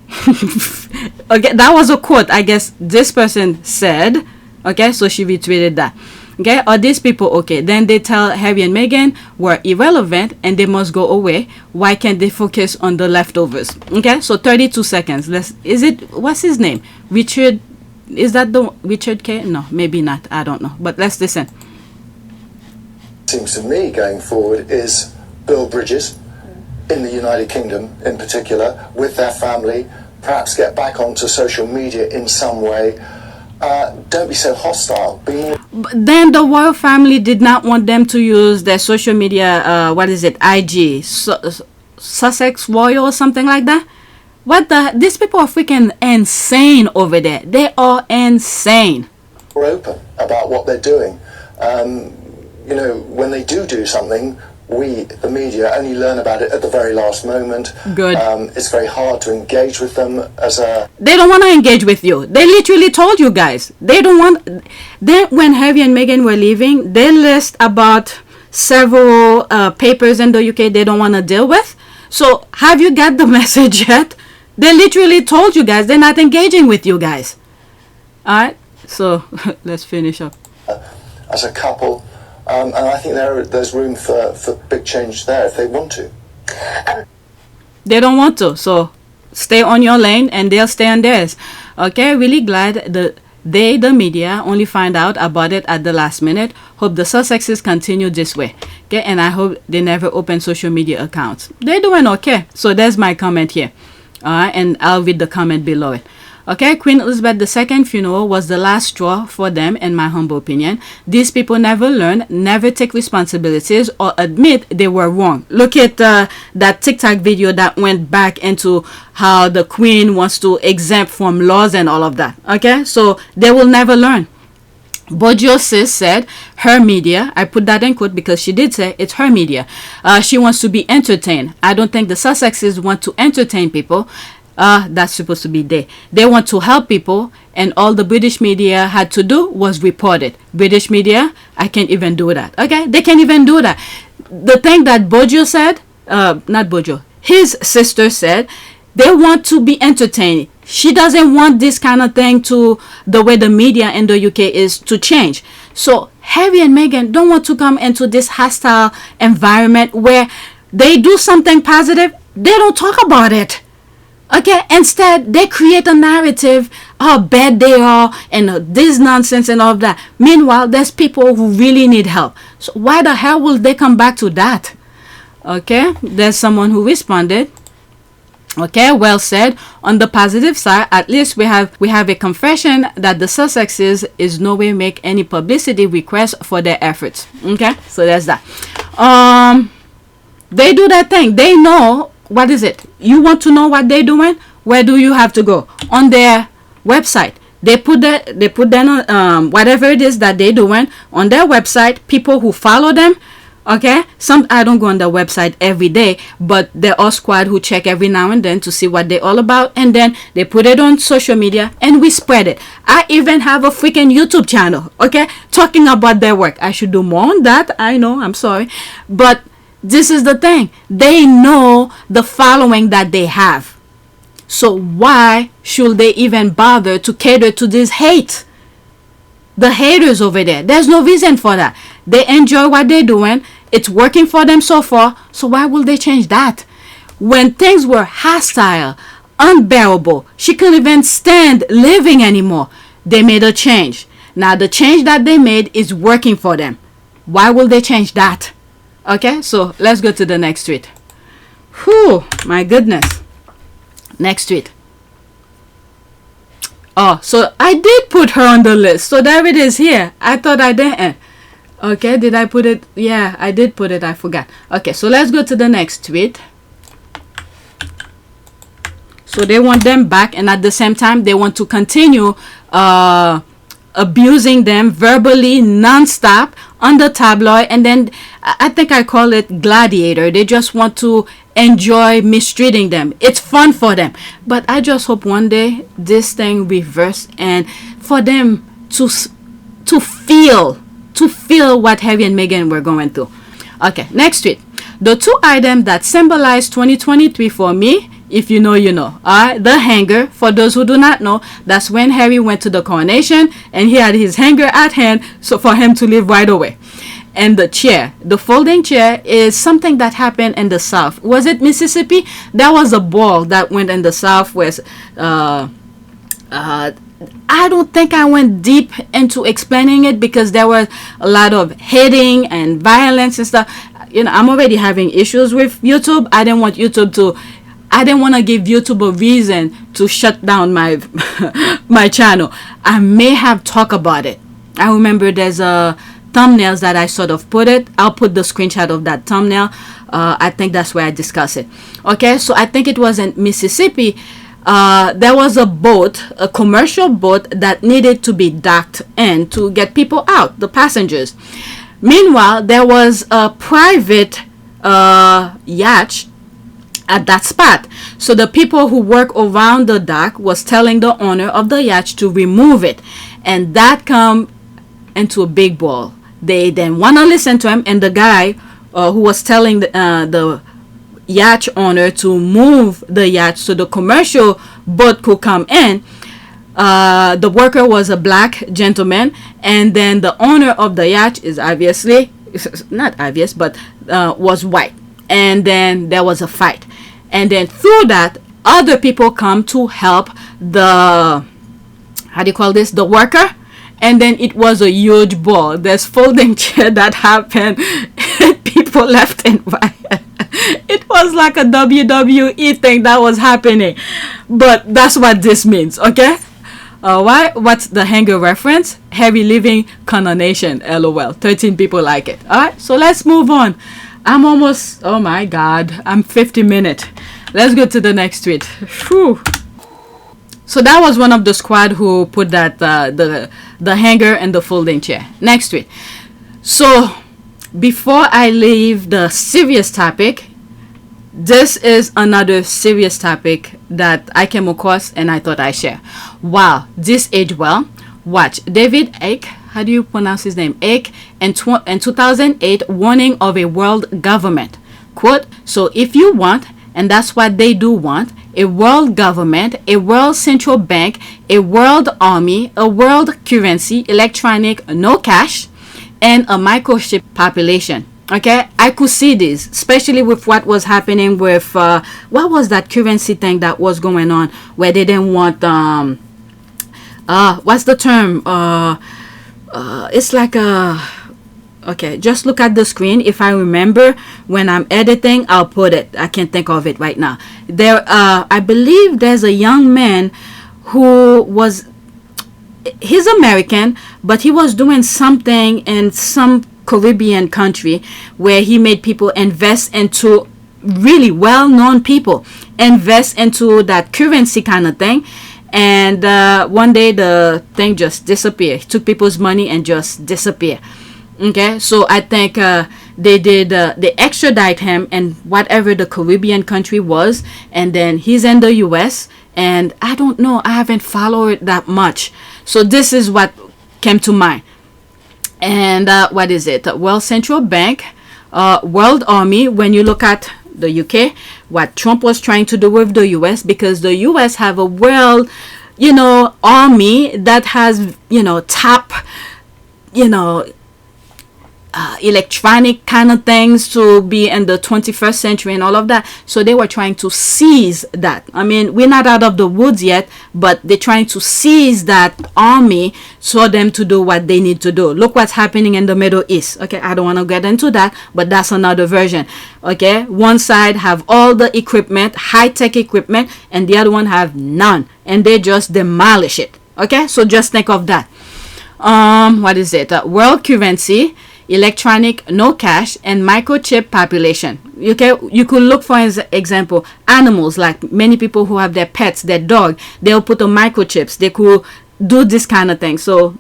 Okay, that was a quote, I guess this person said. Okay, so she retweeted that. Okay, are these people okay? Then they tell Harry and Meghan were irrelevant and they must go away. Why can't they focus on the leftovers? Okay, so 32 seconds. What's his name? Richard, is that the Richard K? No, maybe not. I don't know. But let's listen. Seems to me going forward is build bridges in the United Kingdom in particular with their family, perhaps get back onto social media in some way. Don't be so hostile. But then the royal family did not want them to use their social media, IG, Sussex Royal or something like that. These people are freaking insane over there. They are insane. We're open about what they're doing. When they do something, we, the media, only learn about it at the very last moment. Good. It's very hard to engage with them as a... They don't want to engage with you. They literally told you guys. They don't want... when Harry and Meghan were leaving, they list about several papers in the UK they don't want to deal with. So, have you got the message yet? They literally told you guys they're not engaging with you guys. Alright, so let's finish up. As a couple... and I think there's room for big change there if they want to. They don't want to, so stay on your lane and they'll stay on theirs. Okay, really glad the media only find out about it at the last minute. Hope the Sussexes continue this way. Okay, and I hope they never open social media accounts. They're doing okay. So there's my comment here. Alright, and I'll read the comment below it. Okay, Queen Elizabeth II funeral was the last straw for them, in my humble opinion. These people never learn, never take responsibilities, or admit they were wrong. Look at that TikTok video that went back into how the Queen wants to exempt from laws and all of that. Okay, so they will never learn. Bojo sis said her media, I put that in quote because she did say it's her media. She wants to be entertained. I don't think the Sussexes want to entertain people. That's supposed to be they want to help people, and all the British media had to do was report it. British media, I can't even do that. Okay, they can't even do that. The thing that Bojo said, not Bojo, his sister said, they want to be entertained. She doesn't want this kind of thing to the way the media in the UK is to change. So Harry and Meghan don't want to come into this hostile environment where they do something positive, they don't talk about it. Okay, instead they create a narrative how bad they are and this nonsense and all of that. Meanwhile, there's people who really need help. So why the hell will they come back to that? Okay, there's someone who responded. Okay, well said. On the positive side, at least we have a confession that the Sussexes is no way make any publicity request for their efforts. Okay, so there's that. They do that thing. They know what is it. You want to know what they're doing? Where do you have to go? On their website. They put that whatever it is that they're doing on their website. People who follow them. Okay, I don't go on their website every day, but there are squad who check every now and then to see what they're all about, and then they put it on social media and we spread it. I even have a freaking YouTube channel, okay, talking about their work. I should do more on that. I know, I'm sorry, but this is the thing. They know the following that they have. So why should they even bother to cater to this hate? The haters over there. There's no reason for that. They enjoy what they're doing. It's working for them so far. So why will they change that? When things were hostile, unbearable, she couldn't even stand living anymore. They made a change. Now the change that they made is working for them. Why will they change that? Okay, so let's go to the next tweet. Whew, my goodness. Next tweet. Oh, so I did put her on the list. So there it is here. I thought I didn't. Okay, did I put it? Yeah, I did put it. I forgot. Okay, so let's go to the next tweet. So they want them back, and at the same time, they want to continue abusing them verbally, non-stop, on the tabloid. And then I think I call it gladiator. They just want to enjoy mistreating them. It's fun for them. But I just hope one day this thing reverse, and for them to feel what Harry and Meghan were going through. Okay, next tweet. The two items that symbolize 2023 for me, if you know, you know, are the hanger. For those who do not know, that's when Harry went to the coronation and he had his hanger at hand, so for him to leave right away. And the chair, the folding chair, is something that happened in the South. Was it Mississippi? There was a ball that went in the Southwest. I don't think I went deep into explaining it because there was a lot of hitting and violence and stuff. You know, I'm already having issues with YouTube. I didn't want to give YouTube a reason to shut down my my channel. I may have talked about it. I remember there's a thumbnails that I sort of put it. I'll put the screenshot of that thumbnail. I think that's where I discuss it. Okay, so I think it was in Mississippi. There was a boat, a commercial boat that needed to be docked in to get people out, the passengers. Meanwhile, there was a private yacht at that spot. So the people who work around the dock was telling the owner of the yacht to remove it. And that come into a big ball. They then want to listen to him, and the guy who was telling the yacht owner to move the yacht so the commercial boat could come in. The worker was a black gentleman, and then the owner of the yacht is obviously not obvious, but was white. And then there was a fight, and then through that, other people come to help the the worker. And then it was a huge ball. There's folding chair that happened. People left and right. It was like a WWE thing that was happening. But that's what this means, okay? Why? What's the hanger reference? Heavy living coronation, LOL. 13 people like it. Alright, so let's move on. I'm almost, oh my god, I'm 50 minutes. Let's go to the next tweet. Whew. So that was one of the squad who put that the hanger and the folding chair. Next tweet. So before I leave the serious topic, this is another serious topic that I came across and I thought I'd share. Wow, this aged well. Watch. David Icke, how do you pronounce his name? Icke, in 2008, warning of a world government. Quote, so if you want, and that's what they do want, a world government, a world central bank, a world army, a world currency, electronic, no cash, and a microchip population. Okay, I could see this, especially with what was happening with what was that currency thing that was going on where they didn't want what's the term? It's like a okay, just look at the screen. If I remember when I'm editing, I'll put it. I can't think of it right now. There I believe there's a young man who was, he's American, but he was doing something in some Caribbean country where he made people invest into, really well-known people invest into that currency kind of thing, and one day the thing just disappeared. He took people's money and just disappeared. Okay, so I think they did they extradite him in whatever the Caribbean country was, and then he's in the US, and I don't know, I haven't followed it that much, so this is what came to mind. And what is it? World Central Bank, World Army. When you look at the UK, what Trump was trying to do with the US, because the US have a world, army that has, top, electronic kind of things to be in the 21st century and all of that. So they were trying to seize that. I mean, we're not out of the woods yet, but they're trying to seize that army for them to do what they need to do. Look what's happening in the Middle East. Okay, I don't want to get into that, but that's another version. Okay, one side have all the equipment, high-tech equipment, and the other one have none, and they just demolish it. Okay, so just think of that. What is it? World currency, electronic, no cash, and microchip population. Okay, you could look for example animals, like many people who have their pets, their dog, they'll put the microchips. They could do this kind of thing. So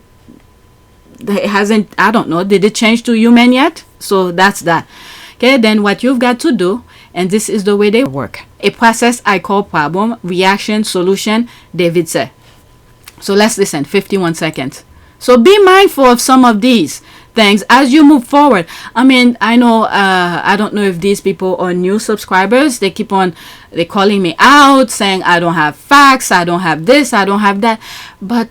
it hasn't, I don't know, did it change to human yet? So that's that. Okay, then what you've got to do, and this is the way they work, a process I call problem, reaction, solution, David said. So let's listen, 51 seconds. So be mindful of some of these things as you move forward. I mean, I know, I don't know if these people are new subscribers. They keep on, they're calling me out, saying I don't have facts, I don't have this, I don't have that. But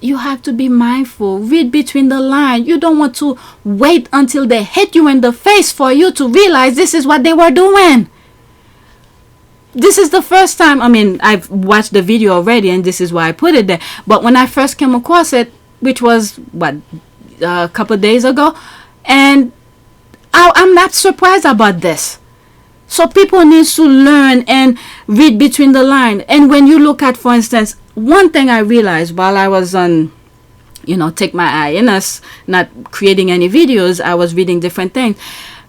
you have to be mindful. Read between the lines. You don't want to wait until they hit you in the face for you to realize this is what they were doing. This is the first time, I mean, I've watched the video already and this is why I put it there. But when I first came across it, which was, what, a couple of days ago, and I'm not surprised about this. So people need to learn and read between the lines. And when you look at, for instance, one thing I realized while I was on, take my IYKYN, not creating any videos, I was reading different things.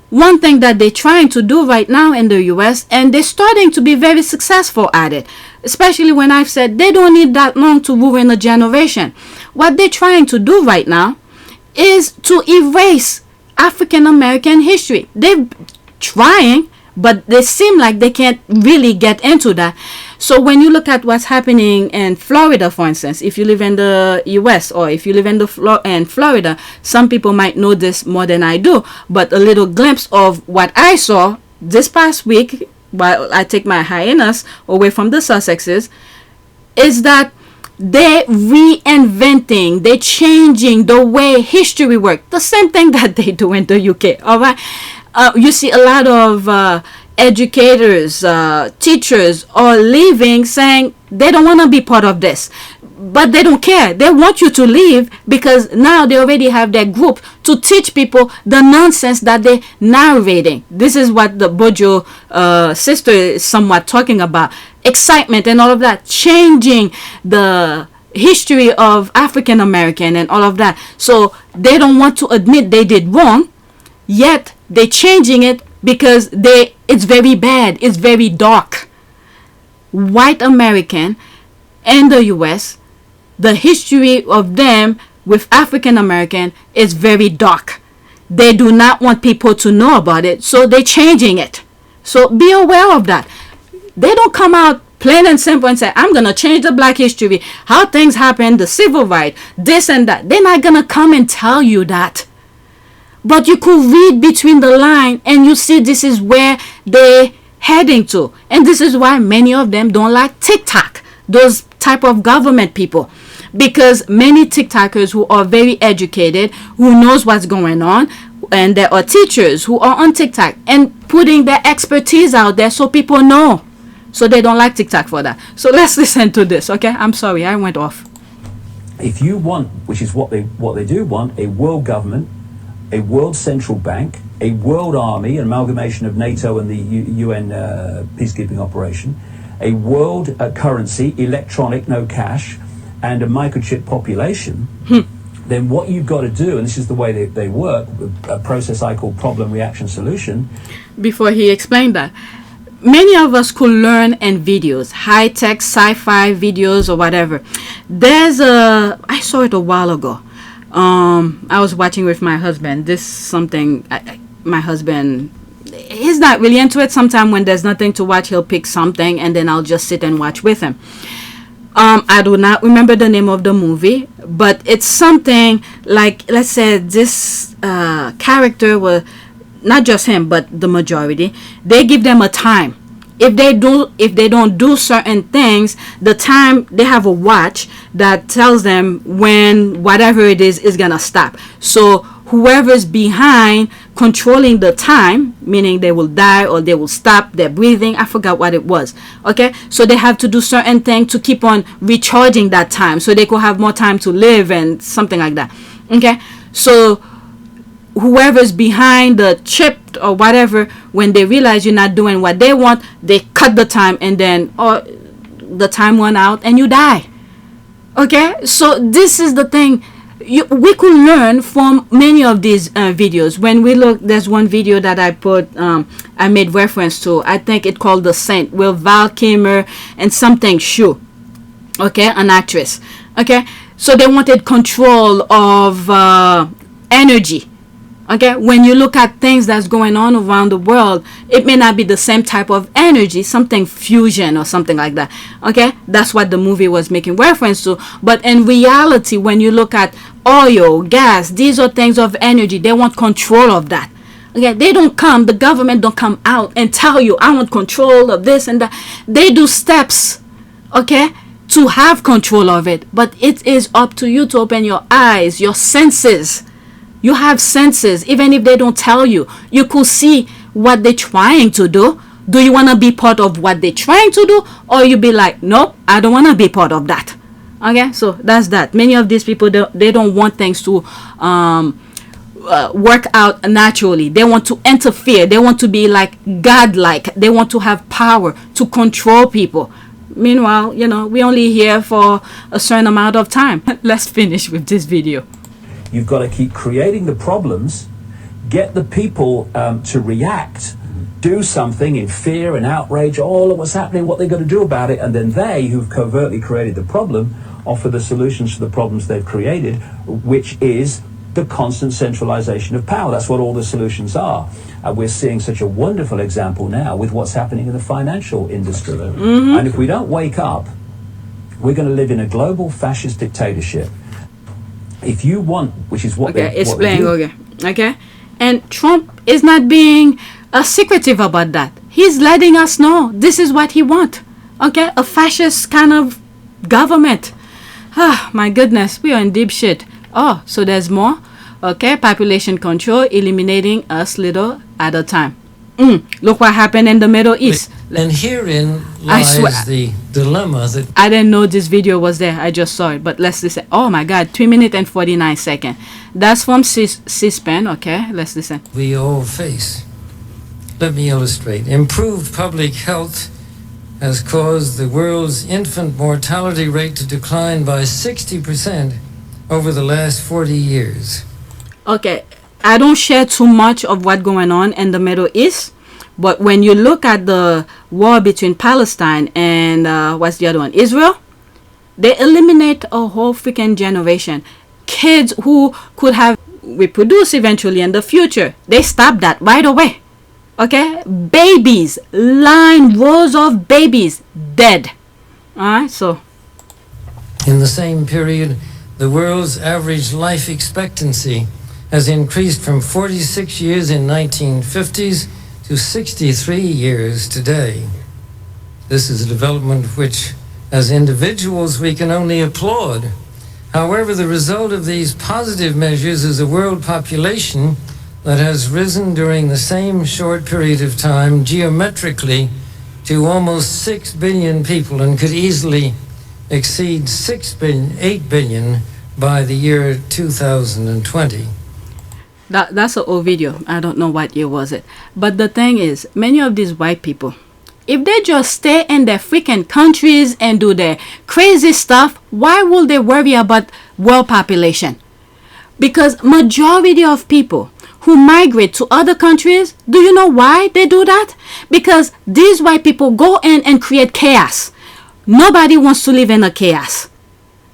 One thing that they're trying to do right now in the US, and they're starting to be very successful at it, especially when I've said they don't need that long to ruin a generation. What they're trying to do right now is to erase African American history. They're trying, but they seem like they can't really get into that. So when you look at what's happening in Florida, for instance, if you live in the US or if you live in Florida, some people might know this more than I do, but a little glimpse of what I saw this past week while I take my hyenas away from the Sussexes is that they're reinventing, they're changing the way history works. The same thing that they do in the UK, all right? You see a lot of educators, teachers are leaving saying they don't want to be part of this. But they don't care. They want you to leave because now they already have their group to teach people the nonsense that they're narrating. This is what the Bojo sister is somewhat talking about. Excitement and all of that. Changing the history of African American and all of that. So they don't want to admit they did wrong, yet they're changing it because it's very bad. It's very dark. White American in the US, the history of them with African American is very dark. They do not want people to know about it, so they're changing it. So be aware of that. They don't come out plain and simple and say, I'm going to change the black history, how things happen, the civil rights, this and that. They're not going to come and tell you that. But you could read between the lines and you see this is where they heading to. And this is why many of them don't like TikTok, those type of government people, because many TikTokers who are very educated, who knows what's going on, and there are teachers who are on TikTok and putting their expertise out there so people know. So they don't like TikTok for that. So let's listen to this, okay? I'm sorry, I went off. If you want, which is what they do want, a world government, a world central bank, a world army, an amalgamation of NATO and the UN peacekeeping operation, a world currency, electronic, no cash, and a microchip population, then what you've got to do, and this is the way they work, a process I call problem, reaction, solution. Before he explained that, many of us could learn in videos, high-tech sci-fi videos or whatever. I saw it a while ago. I was watching with my husband. This is something, my husband, he's not really into it. Sometimes when there's nothing to watch, he'll pick something and then I'll just sit and watch with him. I do not remember the name of the movie, but it's something like, let's say this character was, not just him, but the majority, they give them a time. If they don't do certain things, the time, they have a watch that tells them when whatever it is gonna stop. So whoever's behind controlling the time, meaning they will die or they will stop their breathing, I forgot what it was, okay? So they have to do certain things to keep on recharging that time so they could have more time to live and something like that, okay? So whoever's behind the chip or whatever, when they realize you're not doing what they want, they cut the time and then the time run out and you die, okay? So this is the thing. We could learn from many of these videos. When we look, there's one video that I put, I made reference to, I think it called The Saint, with Val Kilmer and something Shu, okay, an actress, okay? So they wanted control of energy, okay? When you look at things that's going on around the world, it may not be the same type of energy, something fusion or something like that, okay? That's what the movie was making reference to. But in reality, when you look at oil, gas, these are things of energy. They want control of that, okay? The government don't come out and tell you, I want control of this and that. They do steps, okay, to have control of it. But it is up to you to open your eyes, your senses. You have senses. Even if they don't tell you, you could see what they're trying to do. Do you want to be part of what they're trying to do, or you be like, nope, I don't want to be part of that, okay? So that's that. Many of these people, they don't want things to work out naturally. They want to interfere. They want to be like godlike. They want to have power to control people. Meanwhile, we only here for a certain amount of time. Let's finish with this video. You've got to keep creating the problems, get the people to react, do something in fear and outrage, all of what's happening, what they're going to do about it, and then they, who've covertly created the problem, offer the solutions to the problems they've created, which is the constant centralization of power. That's what all the solutions are. We're seeing such a wonderful example now with what's happening in the financial industry. And if we don't wake up, we're going to live in a global fascist dictatorship. If you want, which is what it's playing, okay? And Trump is not being secretive about that. He's letting us know this is what he wants, okay? A fascist kind of government. Ah, my goodness, we are in deep shit. Oh, so there's more, okay? Population control, eliminating us little at a time. Look what happened in the Middle East. And herein lies the dilemma that... I didn't know this video was there. I just saw it. But let's listen. Oh my God, 3 minutes and 49 seconds. That's from C-SPAN, okay? Let's listen. We all face. Let me illustrate. Improved public health has caused the world's infant mortality rate to decline by 60% over the last 40 years. Okay. I don't share too much of what's going on in the Middle East, but when you look at the war between Palestine and what's the other one, Israel, they eliminate a whole freaking generation. Kids who could have reproduced eventually in the future, they stop that right away, okay? Babies, rows of babies dead. All right, so in the same period, the world's average life expectancy has increased from 46 years in 1950s to 63 years today. This is a development which, as individuals, we can only applaud. However, the result of these positive measures is a world population that has risen during the same short period of time geometrically to almost 6 billion people and could easily exceed 8 billion by the year 2020. That's an old video. I don't know what year was it. But the thing is, many of these white people, if they just stay in their freaking countries and do their crazy stuff, why will they worry about world population? Because majority of people who migrate to other countries, do you know why they do that? Because these white people go in and create chaos. Nobody wants to live in a chaos,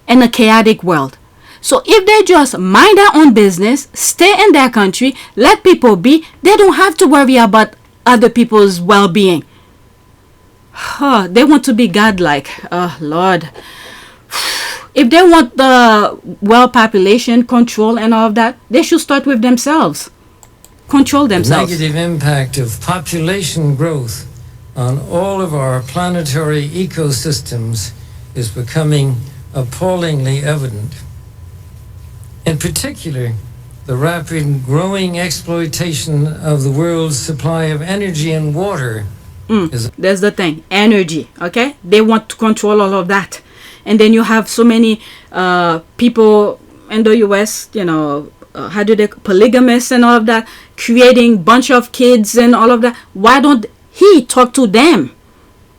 in a chaotic world. So if they just mind their own business, stay in their country, let people be, they don't have to worry about other people's well-being. They want to be godlike. Oh, Lord. If they want the world population control and all of that, they should start with themselves. Control themselves. The negative impact of population growth on all of our planetary ecosystems is becoming appallingly evident. In particular, the rapid growing exploitation of the world's supply of energy and water is... That's the thing, energy, okay? They want to control all of that. And then you have so many people in the US, you know, polygamists and all of that, creating bunch of kids and all of that. Why don't he talk to them?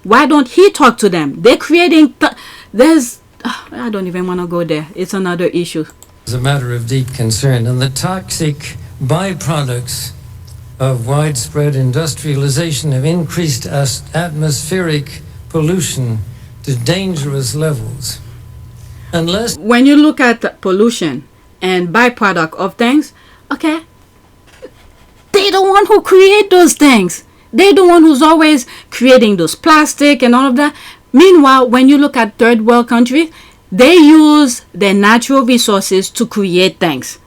Why don't he talk to them? They're creating... I don't even want to go there. It's another issue. Is a matter of deep concern, and the toxic byproducts of widespread industrialization have increased atmospheric pollution to dangerous levels. Unless when you look at pollution and byproduct of things, okay, they're the one who create those things. They're the one who's always creating those plastic and all of that. Meanwhile, when you look at third world countries, they use their natural resources to create things.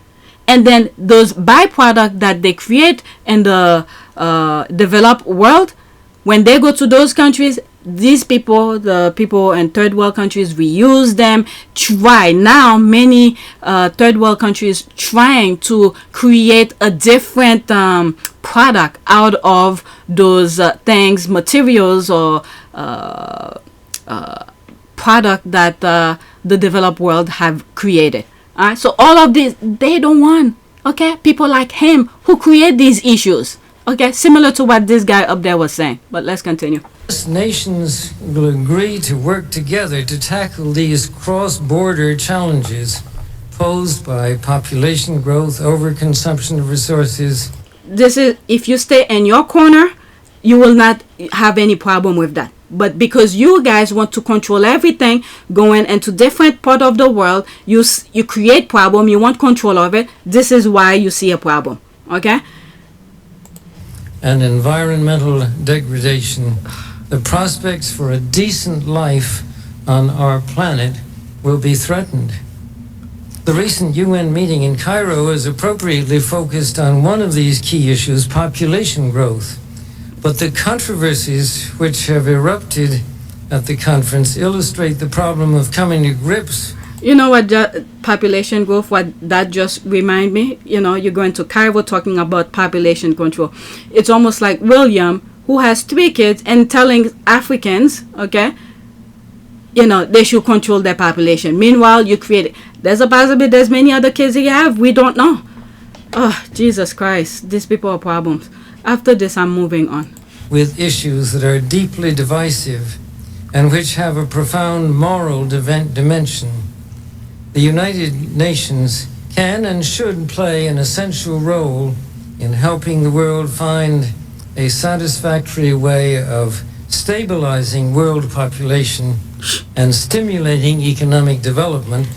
And then those byproducts that they create in the developed world, when they go to those countries, these people, the people in third world countries, reuse them. Now many third world countries trying to create a different product out of those things, materials or product that the developed world have created. All right, so all of this they don't want. Okay, people like him who create these issues. Okay, similar to what this guy up there was saying. But let's continue. Nations will agree to work together to tackle these cross-border challenges posed by population growth, overconsumption of resources. This is, if you stay in your corner, you will not have any problem with that. But because you guys want to control everything going into different part of the world, you create problem, you want control of it. This is why you see a problem. Okay? And environmental degradation, the prospects for a decent life on our planet will be threatened. The recent UN meeting in Cairo is appropriately focused on one of these key issues, population growth. But the controversies which have erupted at the conference illustrate the problem of coming to grips. You know what, population growth, what that just remind me? You know, you're going to Cairo talking about population control. It's almost like William, who has 3 kids, and telling Africans, okay, you know, they should control their population. Meanwhile, you create, there's a possibility there's many other kids you have. We don't know. Oh, Jesus Christ. These people are problems. After this, I'm moving on. With issues that are deeply divisive and which have a profound moral dimension. The United Nations can and should play an essential role in helping the world find a satisfactory way of stabilizing world population and stimulating economic development.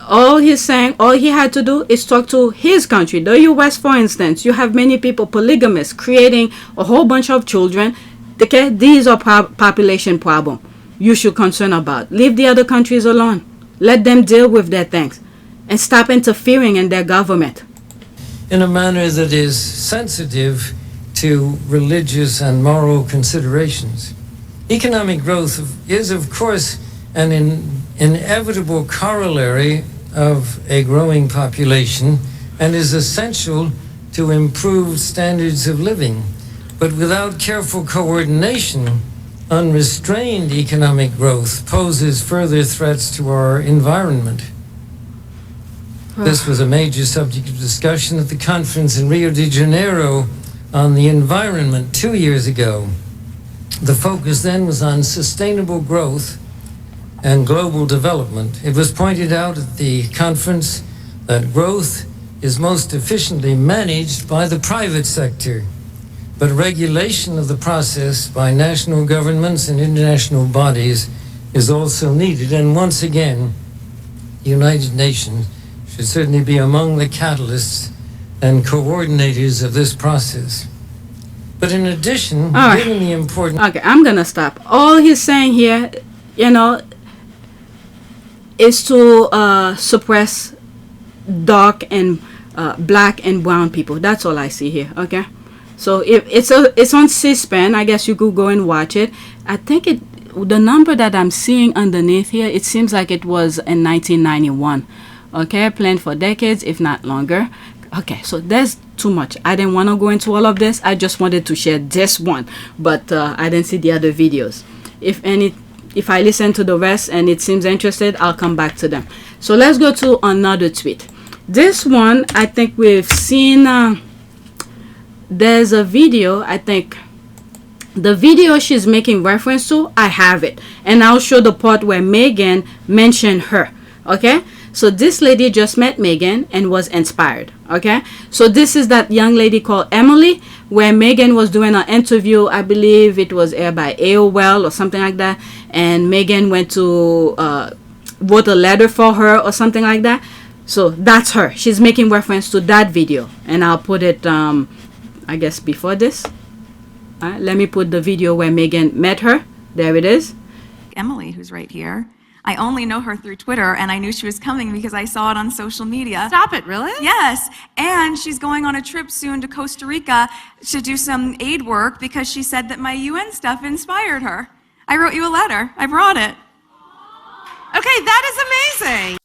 All he's saying, all he had to do is talk to his country. The US, for instance, you have many people, polygamists, creating a whole bunch of children. Okay, these are population problem you should concern about. Leave the other countries alone. Let them deal with their things and stop interfering in their government. In a manner that is sensitive to religious and moral considerations. Economic growth is, of course, an inevitable corollary of a growing population and is essential to improved standards of living. But without careful coordination, unrestrained economic growth poses further threats to our environment. This was a major subject of discussion at the conference in Rio de Janeiro on the environment 2 years ago. The focus then was on sustainable growth and global development. It was pointed out at the conference that growth is most efficiently managed by the private sector, but regulation of the process by national governments and international bodies is also needed. And once again, the United Nations should certainly be among the catalysts and coordinators of this process. But in addition, given the important... Okay, I'm gonna stop. All he's saying here, you know, is to suppress dark and black and brown people. That's all I see here. Okay, so if it's on C-SPAN, I guess you could go and watch it. I think the number that I'm seeing underneath here, it seems like it was in 1991. Okay, planned for decades, if not longer. Okay, so there's too much. I didn't want to go into all of this. I just wanted to share this one, but I didn't see the other videos. If I listen to the rest and it seems interested, I'll come back to them. So let's go to another tweet. This one, I think we've seen. There's a video, I think. The video she's making reference to, I have it. And I'll show the part where Meghan mentioned her. Okay? So this lady just met Meghan and was inspired. Okay? So this is that young lady called Emily, where Meghan was doing an interview. I believe it was aired by AOL or something like that. And Meghan went to wrote a letter for her or something like that. So that's her. She's making reference to that video. And I'll put it, I guess, before this. Let me put the video where Meghan met her. There it is. Emily, who's right here. I only know her through Twitter, and I knew she was coming because I saw it on social media. Stop it, really? Yes, and she's going on a trip soon to Costa Rica to do some aid work because she said that my UN stuff inspired her. I wrote you a letter. I brought it. Okay, that is amazing.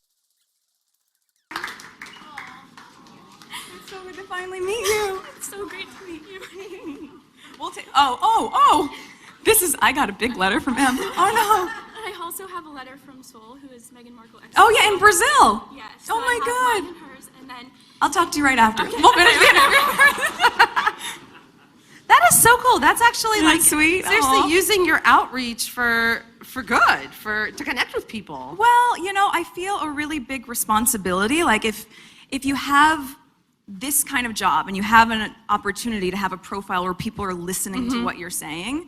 It's so good to finally meet you. It's so great to meet you. We'll take. Oh! I got a big letter from him. Oh no. I also have a letter from Seoul, who is Meghan Markle. Oh yeah, in Brazil. Yes. So oh my God. Mine and hers, and then I'll talk to you right after. Okay. We'll finish the interview. That is so cool. That's actually like sweet. Seriously, using your outreach for good, to connect with people. Well, you know, I feel a really big responsibility. Like if you have this kind of job and you have an opportunity to have a profile where people are listening to what you're saying,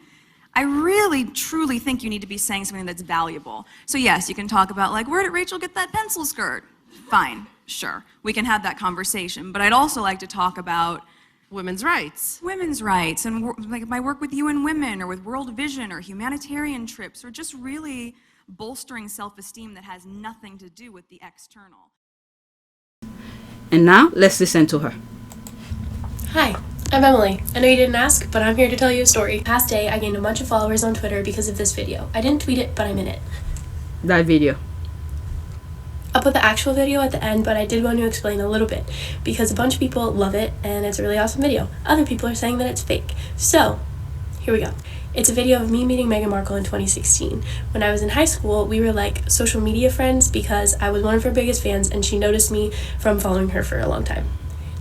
I really, truly think you need to be saying something that's valuable. So yes, you can talk about like, where did Rachel get that pencil skirt? Fine, sure. We can have that conversation. But I'd also like to talk about women's rights. Women's rights and like my work with UN Women or with World Vision or humanitarian trips or just really bolstering self-esteem that has nothing to do with the external. And now let's listen to her. Hi, I'm Emily. I know you didn't ask, but I'm here to tell you a story. Past day, I gained a bunch of followers on Twitter because of this video. I didn't tweet it, but I'm in it. That video. I'll put the actual video at the end, but I did want to explain a little bit because a bunch of people love it and it's a really awesome video. Other people are saying that it's fake. So, here we go. It's a video of me meeting Meghan Markle in 2016. When I was in high school, we were like social media friends because I was one of her biggest fans and she noticed me from following her for a long time.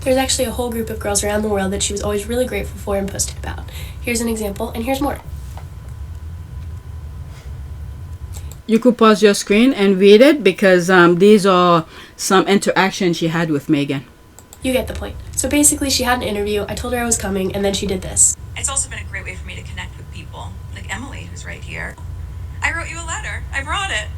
There's actually a whole group of girls around the world that she was always really grateful for and posted about. Here's an example, and here's more. You could pause your screen and read it because these are some interactions she had with Meghan. You get the point. So basically, she had an interview, I told her I was coming, and then she did this. It's also been a great way for me to connect with people, like Emily, who's right here. I wrote you a letter. I brought it.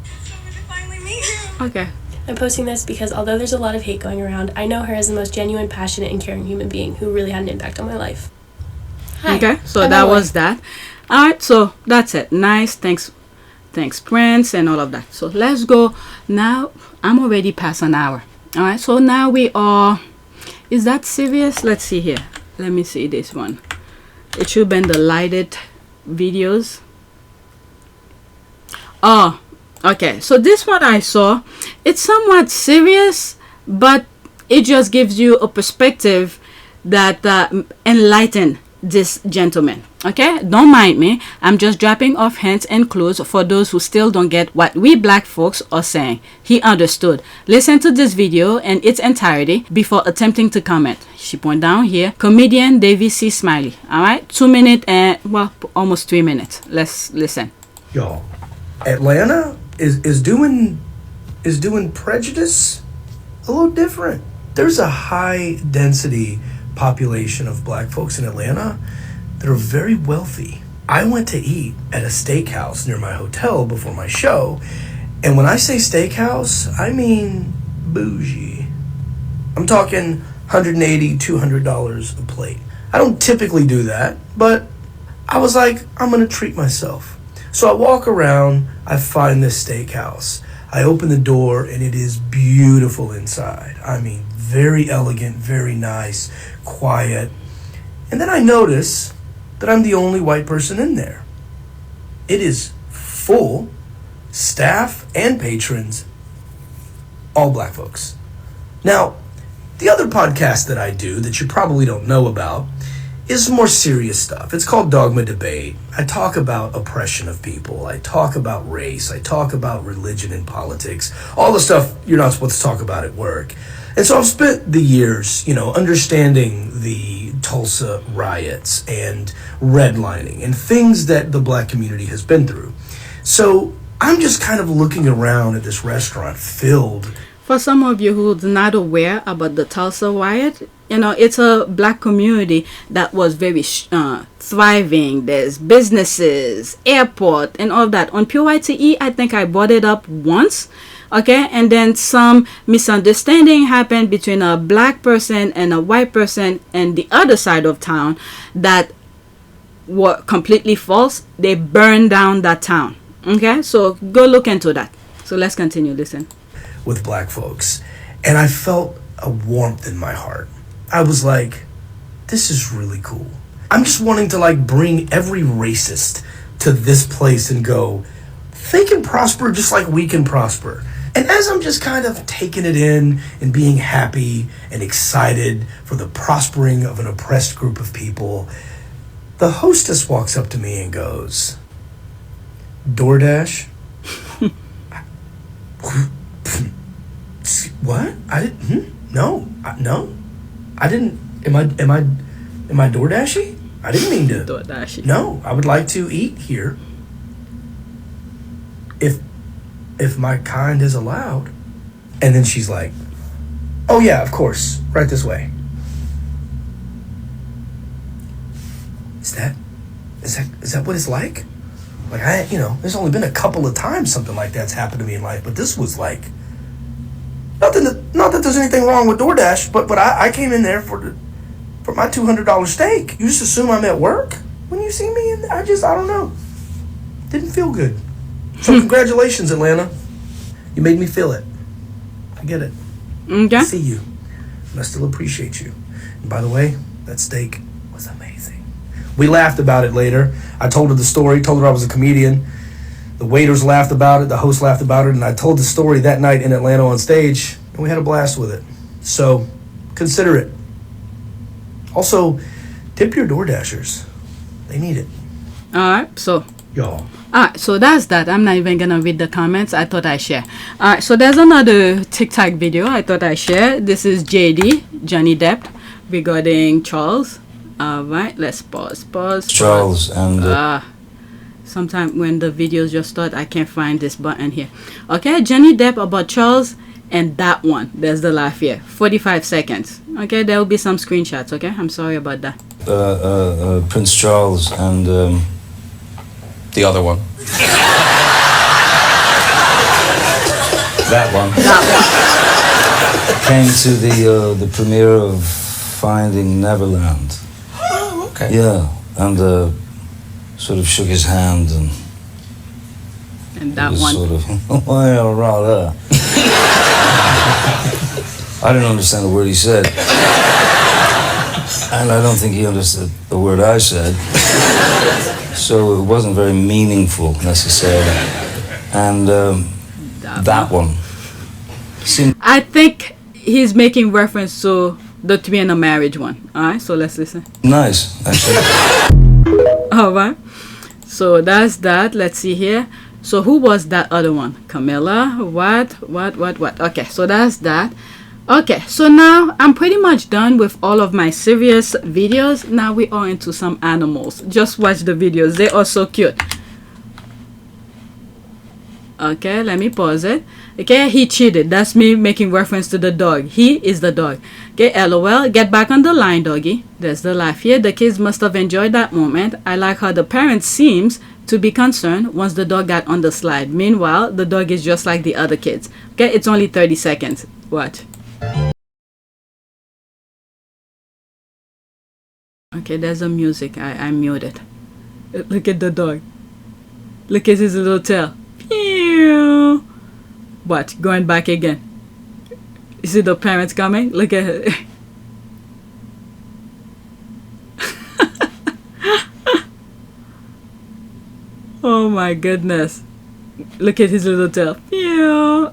It's so good to finally meet you. Okay. I'm posting this because although there's a lot of hate going around, I know her as the most genuine, passionate, and caring human being who really had an impact on my life. Hi. Okay, so that was that. Alright, so that's it. Nice, thanks Prince and all of that. So let's go. Now, I'm already past an hour. Alright, so now we are, is that serious? Let's see here. let me see this one. It should be in the lighted videos. Oh, okay. So this one I saw, it's somewhat serious, but it just gives you a perspective that enlighten this gentleman. Okay, don't mind me, I'm just dropping off hints and clues for those who still don't get what we black folks are saying. He understood. Listen to this video in its entirety before attempting to comment. She point down here, comedian Davy C. Smiley. All right, 2 minutes and well, almost 3 minutes. Let's listen. Y'all, Atlanta is doing Prejudice a little different. There's a high density population of black folks in Atlanta that are very wealthy. I went to eat at a steakhouse near my hotel before my show, and when I say steakhouse, I mean bougie. I'm talking $180, $200 a plate. I don't typically do that, but I was like, I'm gonna treat myself. So I walk around, I find this steakhouse. I open the door and it is beautiful inside. I mean, very elegant, very nice, quiet. And then I notice that I'm the only white person in there. It is full, staff and patrons, all black folks. Now, the other podcast that I do that you probably don't know about is more serious stuff. It's called Dogma Debate. I talk about oppression of people. I talk about race. I talk about religion and politics. All the stuff you're not supposed to talk about at work. And so I've spent the years, understanding the Tulsa riots and redlining and things that the black community has been through. So I'm just kind of looking around at this restaurant filled. For some of you who's not aware about the Tulsa riot, it's a black community that was very thriving. There's businesses, airport, and all that. On PYTE, I think I brought it up once. Okay, and then some misunderstanding happened between a black person and a white person and the other side of town that were completely false. They burned down that town. Okay, so go look into that. So let's continue. Listen. With black folks, and I felt a warmth in my heart. I was like, this is really cool. I'm just wanting to bring every racist to this place and go, they can prosper just like we can prosper. And as I'm just kind of taking it in and being happy and excited for the prospering of an oppressed group of people, the hostess walks up to me and goes, DoorDash? What? I didn't. No. I didn't. Am I DoorDashy? I didn't mean to. DoorDashy. No, I would like to eat here. If my kind is allowed. And then she's like, oh yeah, of course, right this way. Is that what it's like? There's only been a couple of times something like that's happened to me in life, but this was like, not that there's anything wrong with DoorDash, but I came in there for my $200 steak. You just assume I'm at work when you see me, and I don't know. Didn't feel good. So congratulations, Atlanta. You made me feel it. I get it. Okay. I see you, and I still appreciate you. And by the way, that steak was amazing. We laughed about it later. I told her the story, told her I was a comedian. The waiters laughed about it, the host laughed about it, and I told the story that night in Atlanta on stage, and we had a blast with it. So, consider it. Also, tip your DoorDashers. They need it. All right, so. Y'all. Alright, so that's that. I'm not even gonna read the comments. I thought I share. Alright, so there's another TikTok video I thought I share. This is JD, Johnny Depp, regarding Charles. Alright, let's pause. Charles and... Sometimes when the videos just start, I can't find this button here. Okay, Johnny Depp about Charles and that one. There's the laugh here. 45 seconds. Okay, there will be some screenshots, okay? I'm sorry about that. Prince Charles and... the other one. That one. Came to the premiere of Finding Neverland. Oh, okay. Yeah, and sort of shook his hand and that was one. sort of, well, rather. I didn't understand a word he said. And I don't think he understood a word I said. So it wasn't very meaningful necessarily. And that one seemed... I think he's making reference to the 3 in a marriage one. Alright, so let's listen. nice, actually. Alright. So that's that. Let's see here. So who was that other one? Camilla? What? Okay, so that's that. Okay, so now I'm pretty much done with all of my serious videos. Now we are into some animals. Just watch the videos. They are so cute. Okay, let me pause it. Okay, he cheated. That's me making reference to the dog. He is the dog. Okay, LOL. Get back on the line, doggy. There's the laugh here. The kids must have enjoyed that moment. I like how the parent seems to be concerned once the dog got on the slide. Meanwhile, the dog is just like the other kids. Okay, it's only 30 seconds. Watch. Okay, there's a music. I muted. Look at the dog. Look at his little tail. Pew. What? Going back again. You see the parents coming? Look at her. Oh my goodness. Look at his little tail. Pew.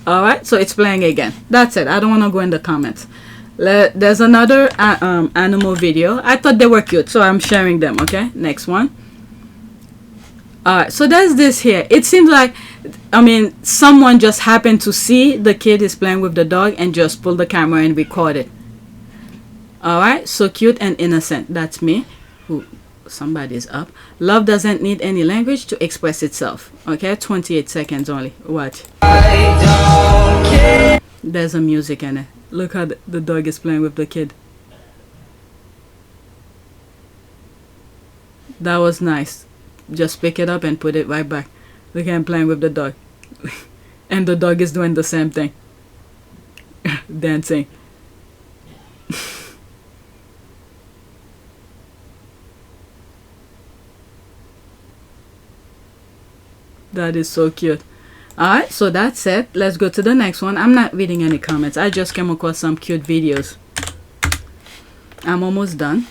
Alright, so it's playing again. That's it. I don't want to go in the comments. There's another animal video. I thought they were cute, so I'm sharing them. Okay, next one. Alright, so there's this here. It seems like, I mean, someone just happened to see the kid is playing with the dog and just pulled the camera and record it. Alright, so cute and innocent. That's me. Ooh, somebody's up. Love doesn't need any language to express itself. Okay, 28 seconds only. Watch. There's a music in it. Look how the dog is playing with the kid. That was nice. Just pick it up and put it right back. Look at him playing with the dog. And the dog is doing the same thing. Dancing. That is so cute. Alright, so that's it. Let's go to the next one. I'm not reading any comments. I just came across some cute videos. I'm almost done.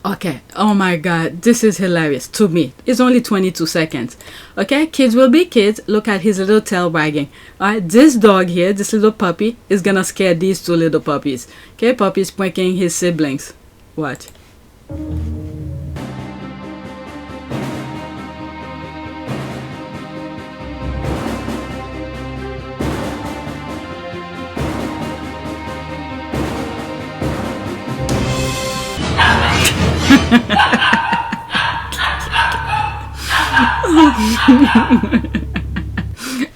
Okay, oh my god, this is hilarious to me. It's only 22 seconds. Okay, kids will be kids. Look at his little tail wagging. Alright, this dog here, this little puppy, is gonna scare these two little puppies. Okay, puppy's pranking his siblings. Watch.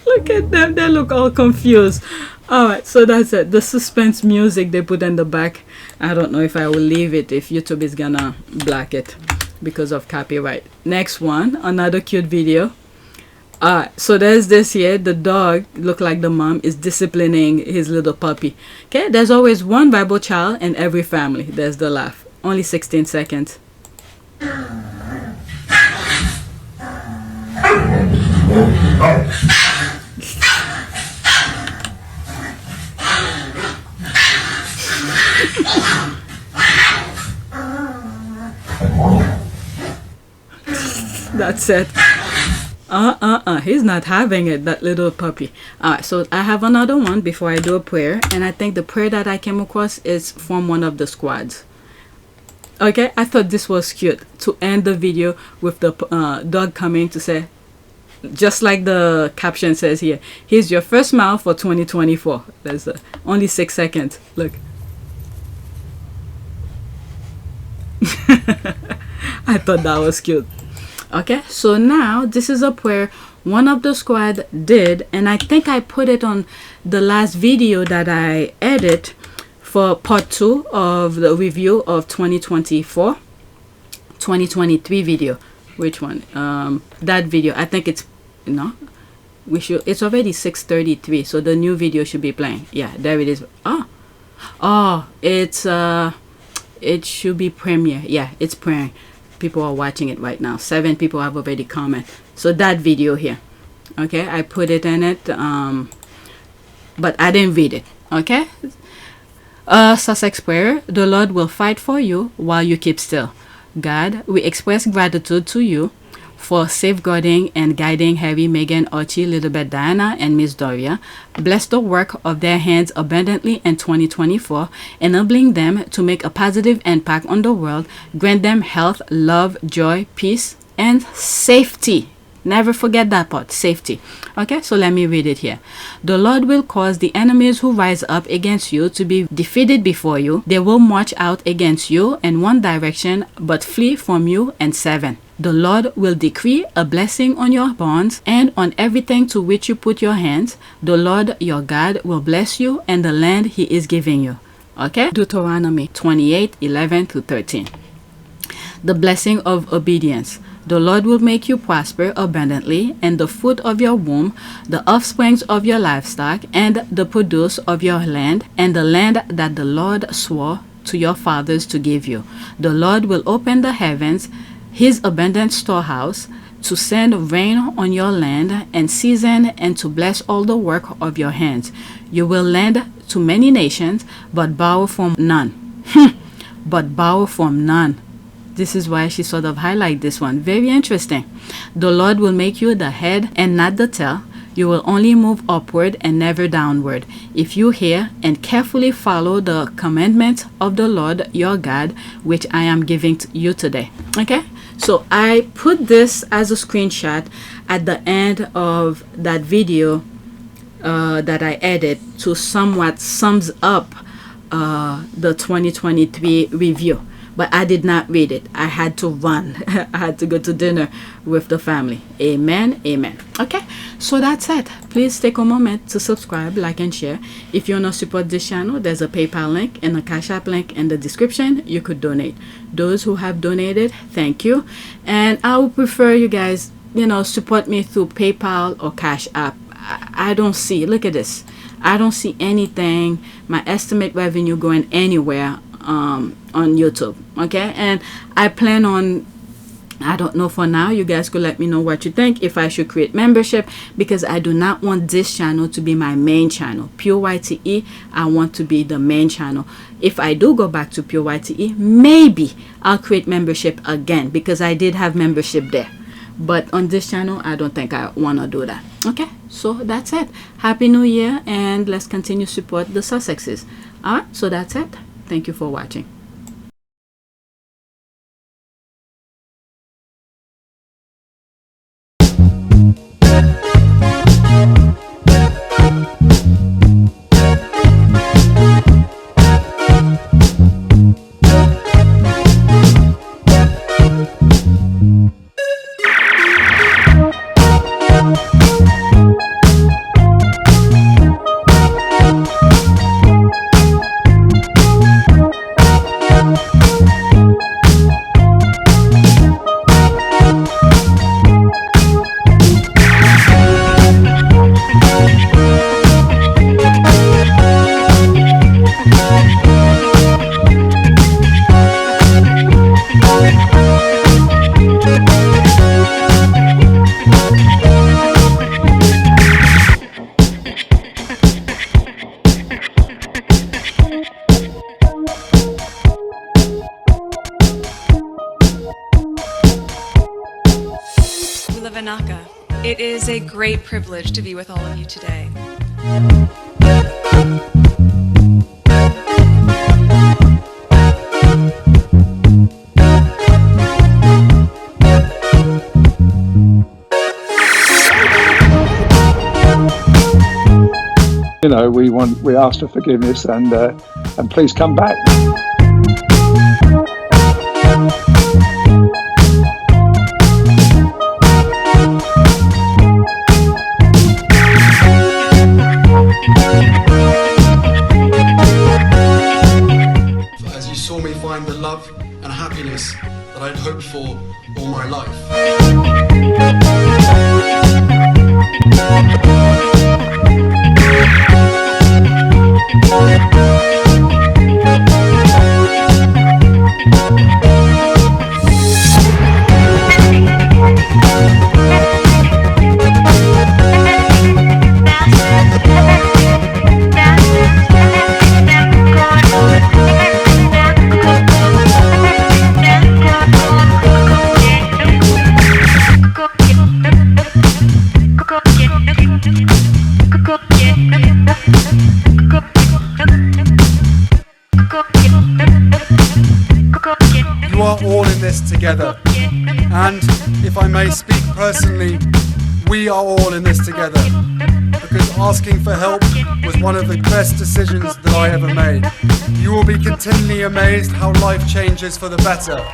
Look at them, they look all confused. Alright, so that's it. The suspense music they put in the back. I don't know if I will leave it, if YouTube is gonna black it because of copyright. Next one, another cute video. So there's this here. The dog, look like the mom, is disciplining his little puppy. Okay, there's always one Bible child in every family. There's the laugh. Only 16 seconds. That's it. He's not having it, that little puppy. Alright, so I have another one before I do a prayer, and I think the prayer that I came across is from one of the squads. Okay, I thought this was cute to end the video with the dog coming to say, just like the caption says here, here's your first smile for 2024. There's only 6 seconds. Look. I thought that was cute. Okay, so now this is a prayer one of the squad did, and I think I put it on the last video that I edit for part 2 of the review of 2023 video. Which one? That video. I think it's it's already 6:33, so the new video should be playing. Yeah, there it is. It should be premiere. Yeah, it's premiere. People are watching it right now. 7 people have already commented. So that video here, okay, I put it in it, but I didn't read it. Okay, Sussex prayer: the Lord will fight for you while you keep still. God, we express gratitude to you for safeguarding and guiding Harry, Meghan, Archie, Elizabeth, Diana, and Miss Doria. Bless the work of their hands abundantly in 2024, enabling them to make a positive impact on the world. Grant them health, love, joy, peace, and safety. Never forget that part, safety. Okay, so let me read it here. The Lord will cause the enemies who rise up against you to be defeated before you. They will march out against you in one direction, but flee from you in seven. The Lord will decree a blessing on your barns and on everything to which you put your hands. The Lord your God will bless you and the land he is giving you. Okay, Deuteronomy 28:11-13. The blessing of obedience. The Lord will make you prosper abundantly, and the fruit of your womb, the offsprings of your livestock, and the produce of your land, and the land that the Lord swore to your fathers to give you. The Lord will open the heavens, his abundant storehouse, to send rain on your land and season, and to bless all the work of your hands. You will lend to many nations, but borrow from none. But borrow from none. This is why she sort of highlight this one. Very interesting. The Lord will make you the head and not the tail. You will only move upward and never downward. If you hear and carefully follow the commandments of the Lord your God, which I am giving to you today. Okay? So I put this as a screenshot at the end of that video that I edited to somewhat sums up the 2023 review. But I did not read it. I had to run. I had to go to dinner with the family. Amen. Amen. Okay. So that's it. Please take a moment to subscribe, like, and share. If you want to support this channel, there's a PayPal link and a Cash App link in the description. You could donate. Those who have donated, thank you. And I would prefer you guys, support me through PayPal or Cash App. I don't see. Look at this. I don't see anything. My estimate revenue going anywhere on YouTube. Okay, and I plan on, I don't know for now, you guys could let me know what you think, if I should create membership, because I do not want this channel to be my main channel. Pure YTE, I want to be the main channel. If I do go back to Pure YTE, maybe I'll create membership again, because I did have membership there. But on this channel, I don't think I want to do that. Okay, so that's it. Happy New Year, and let's continue to support the Sussexes. Alright, so that's it. Thank you for watching. It is a great privilege to be with all of you today. We ask for forgiveness and please come back. As you saw me find the love and happiness that I'd hoped for all my life. together. And if I may speak personally, we are all in this together. Because asking for help was one of the best decisions that I ever made. You will be continually amazed how life changes for the better.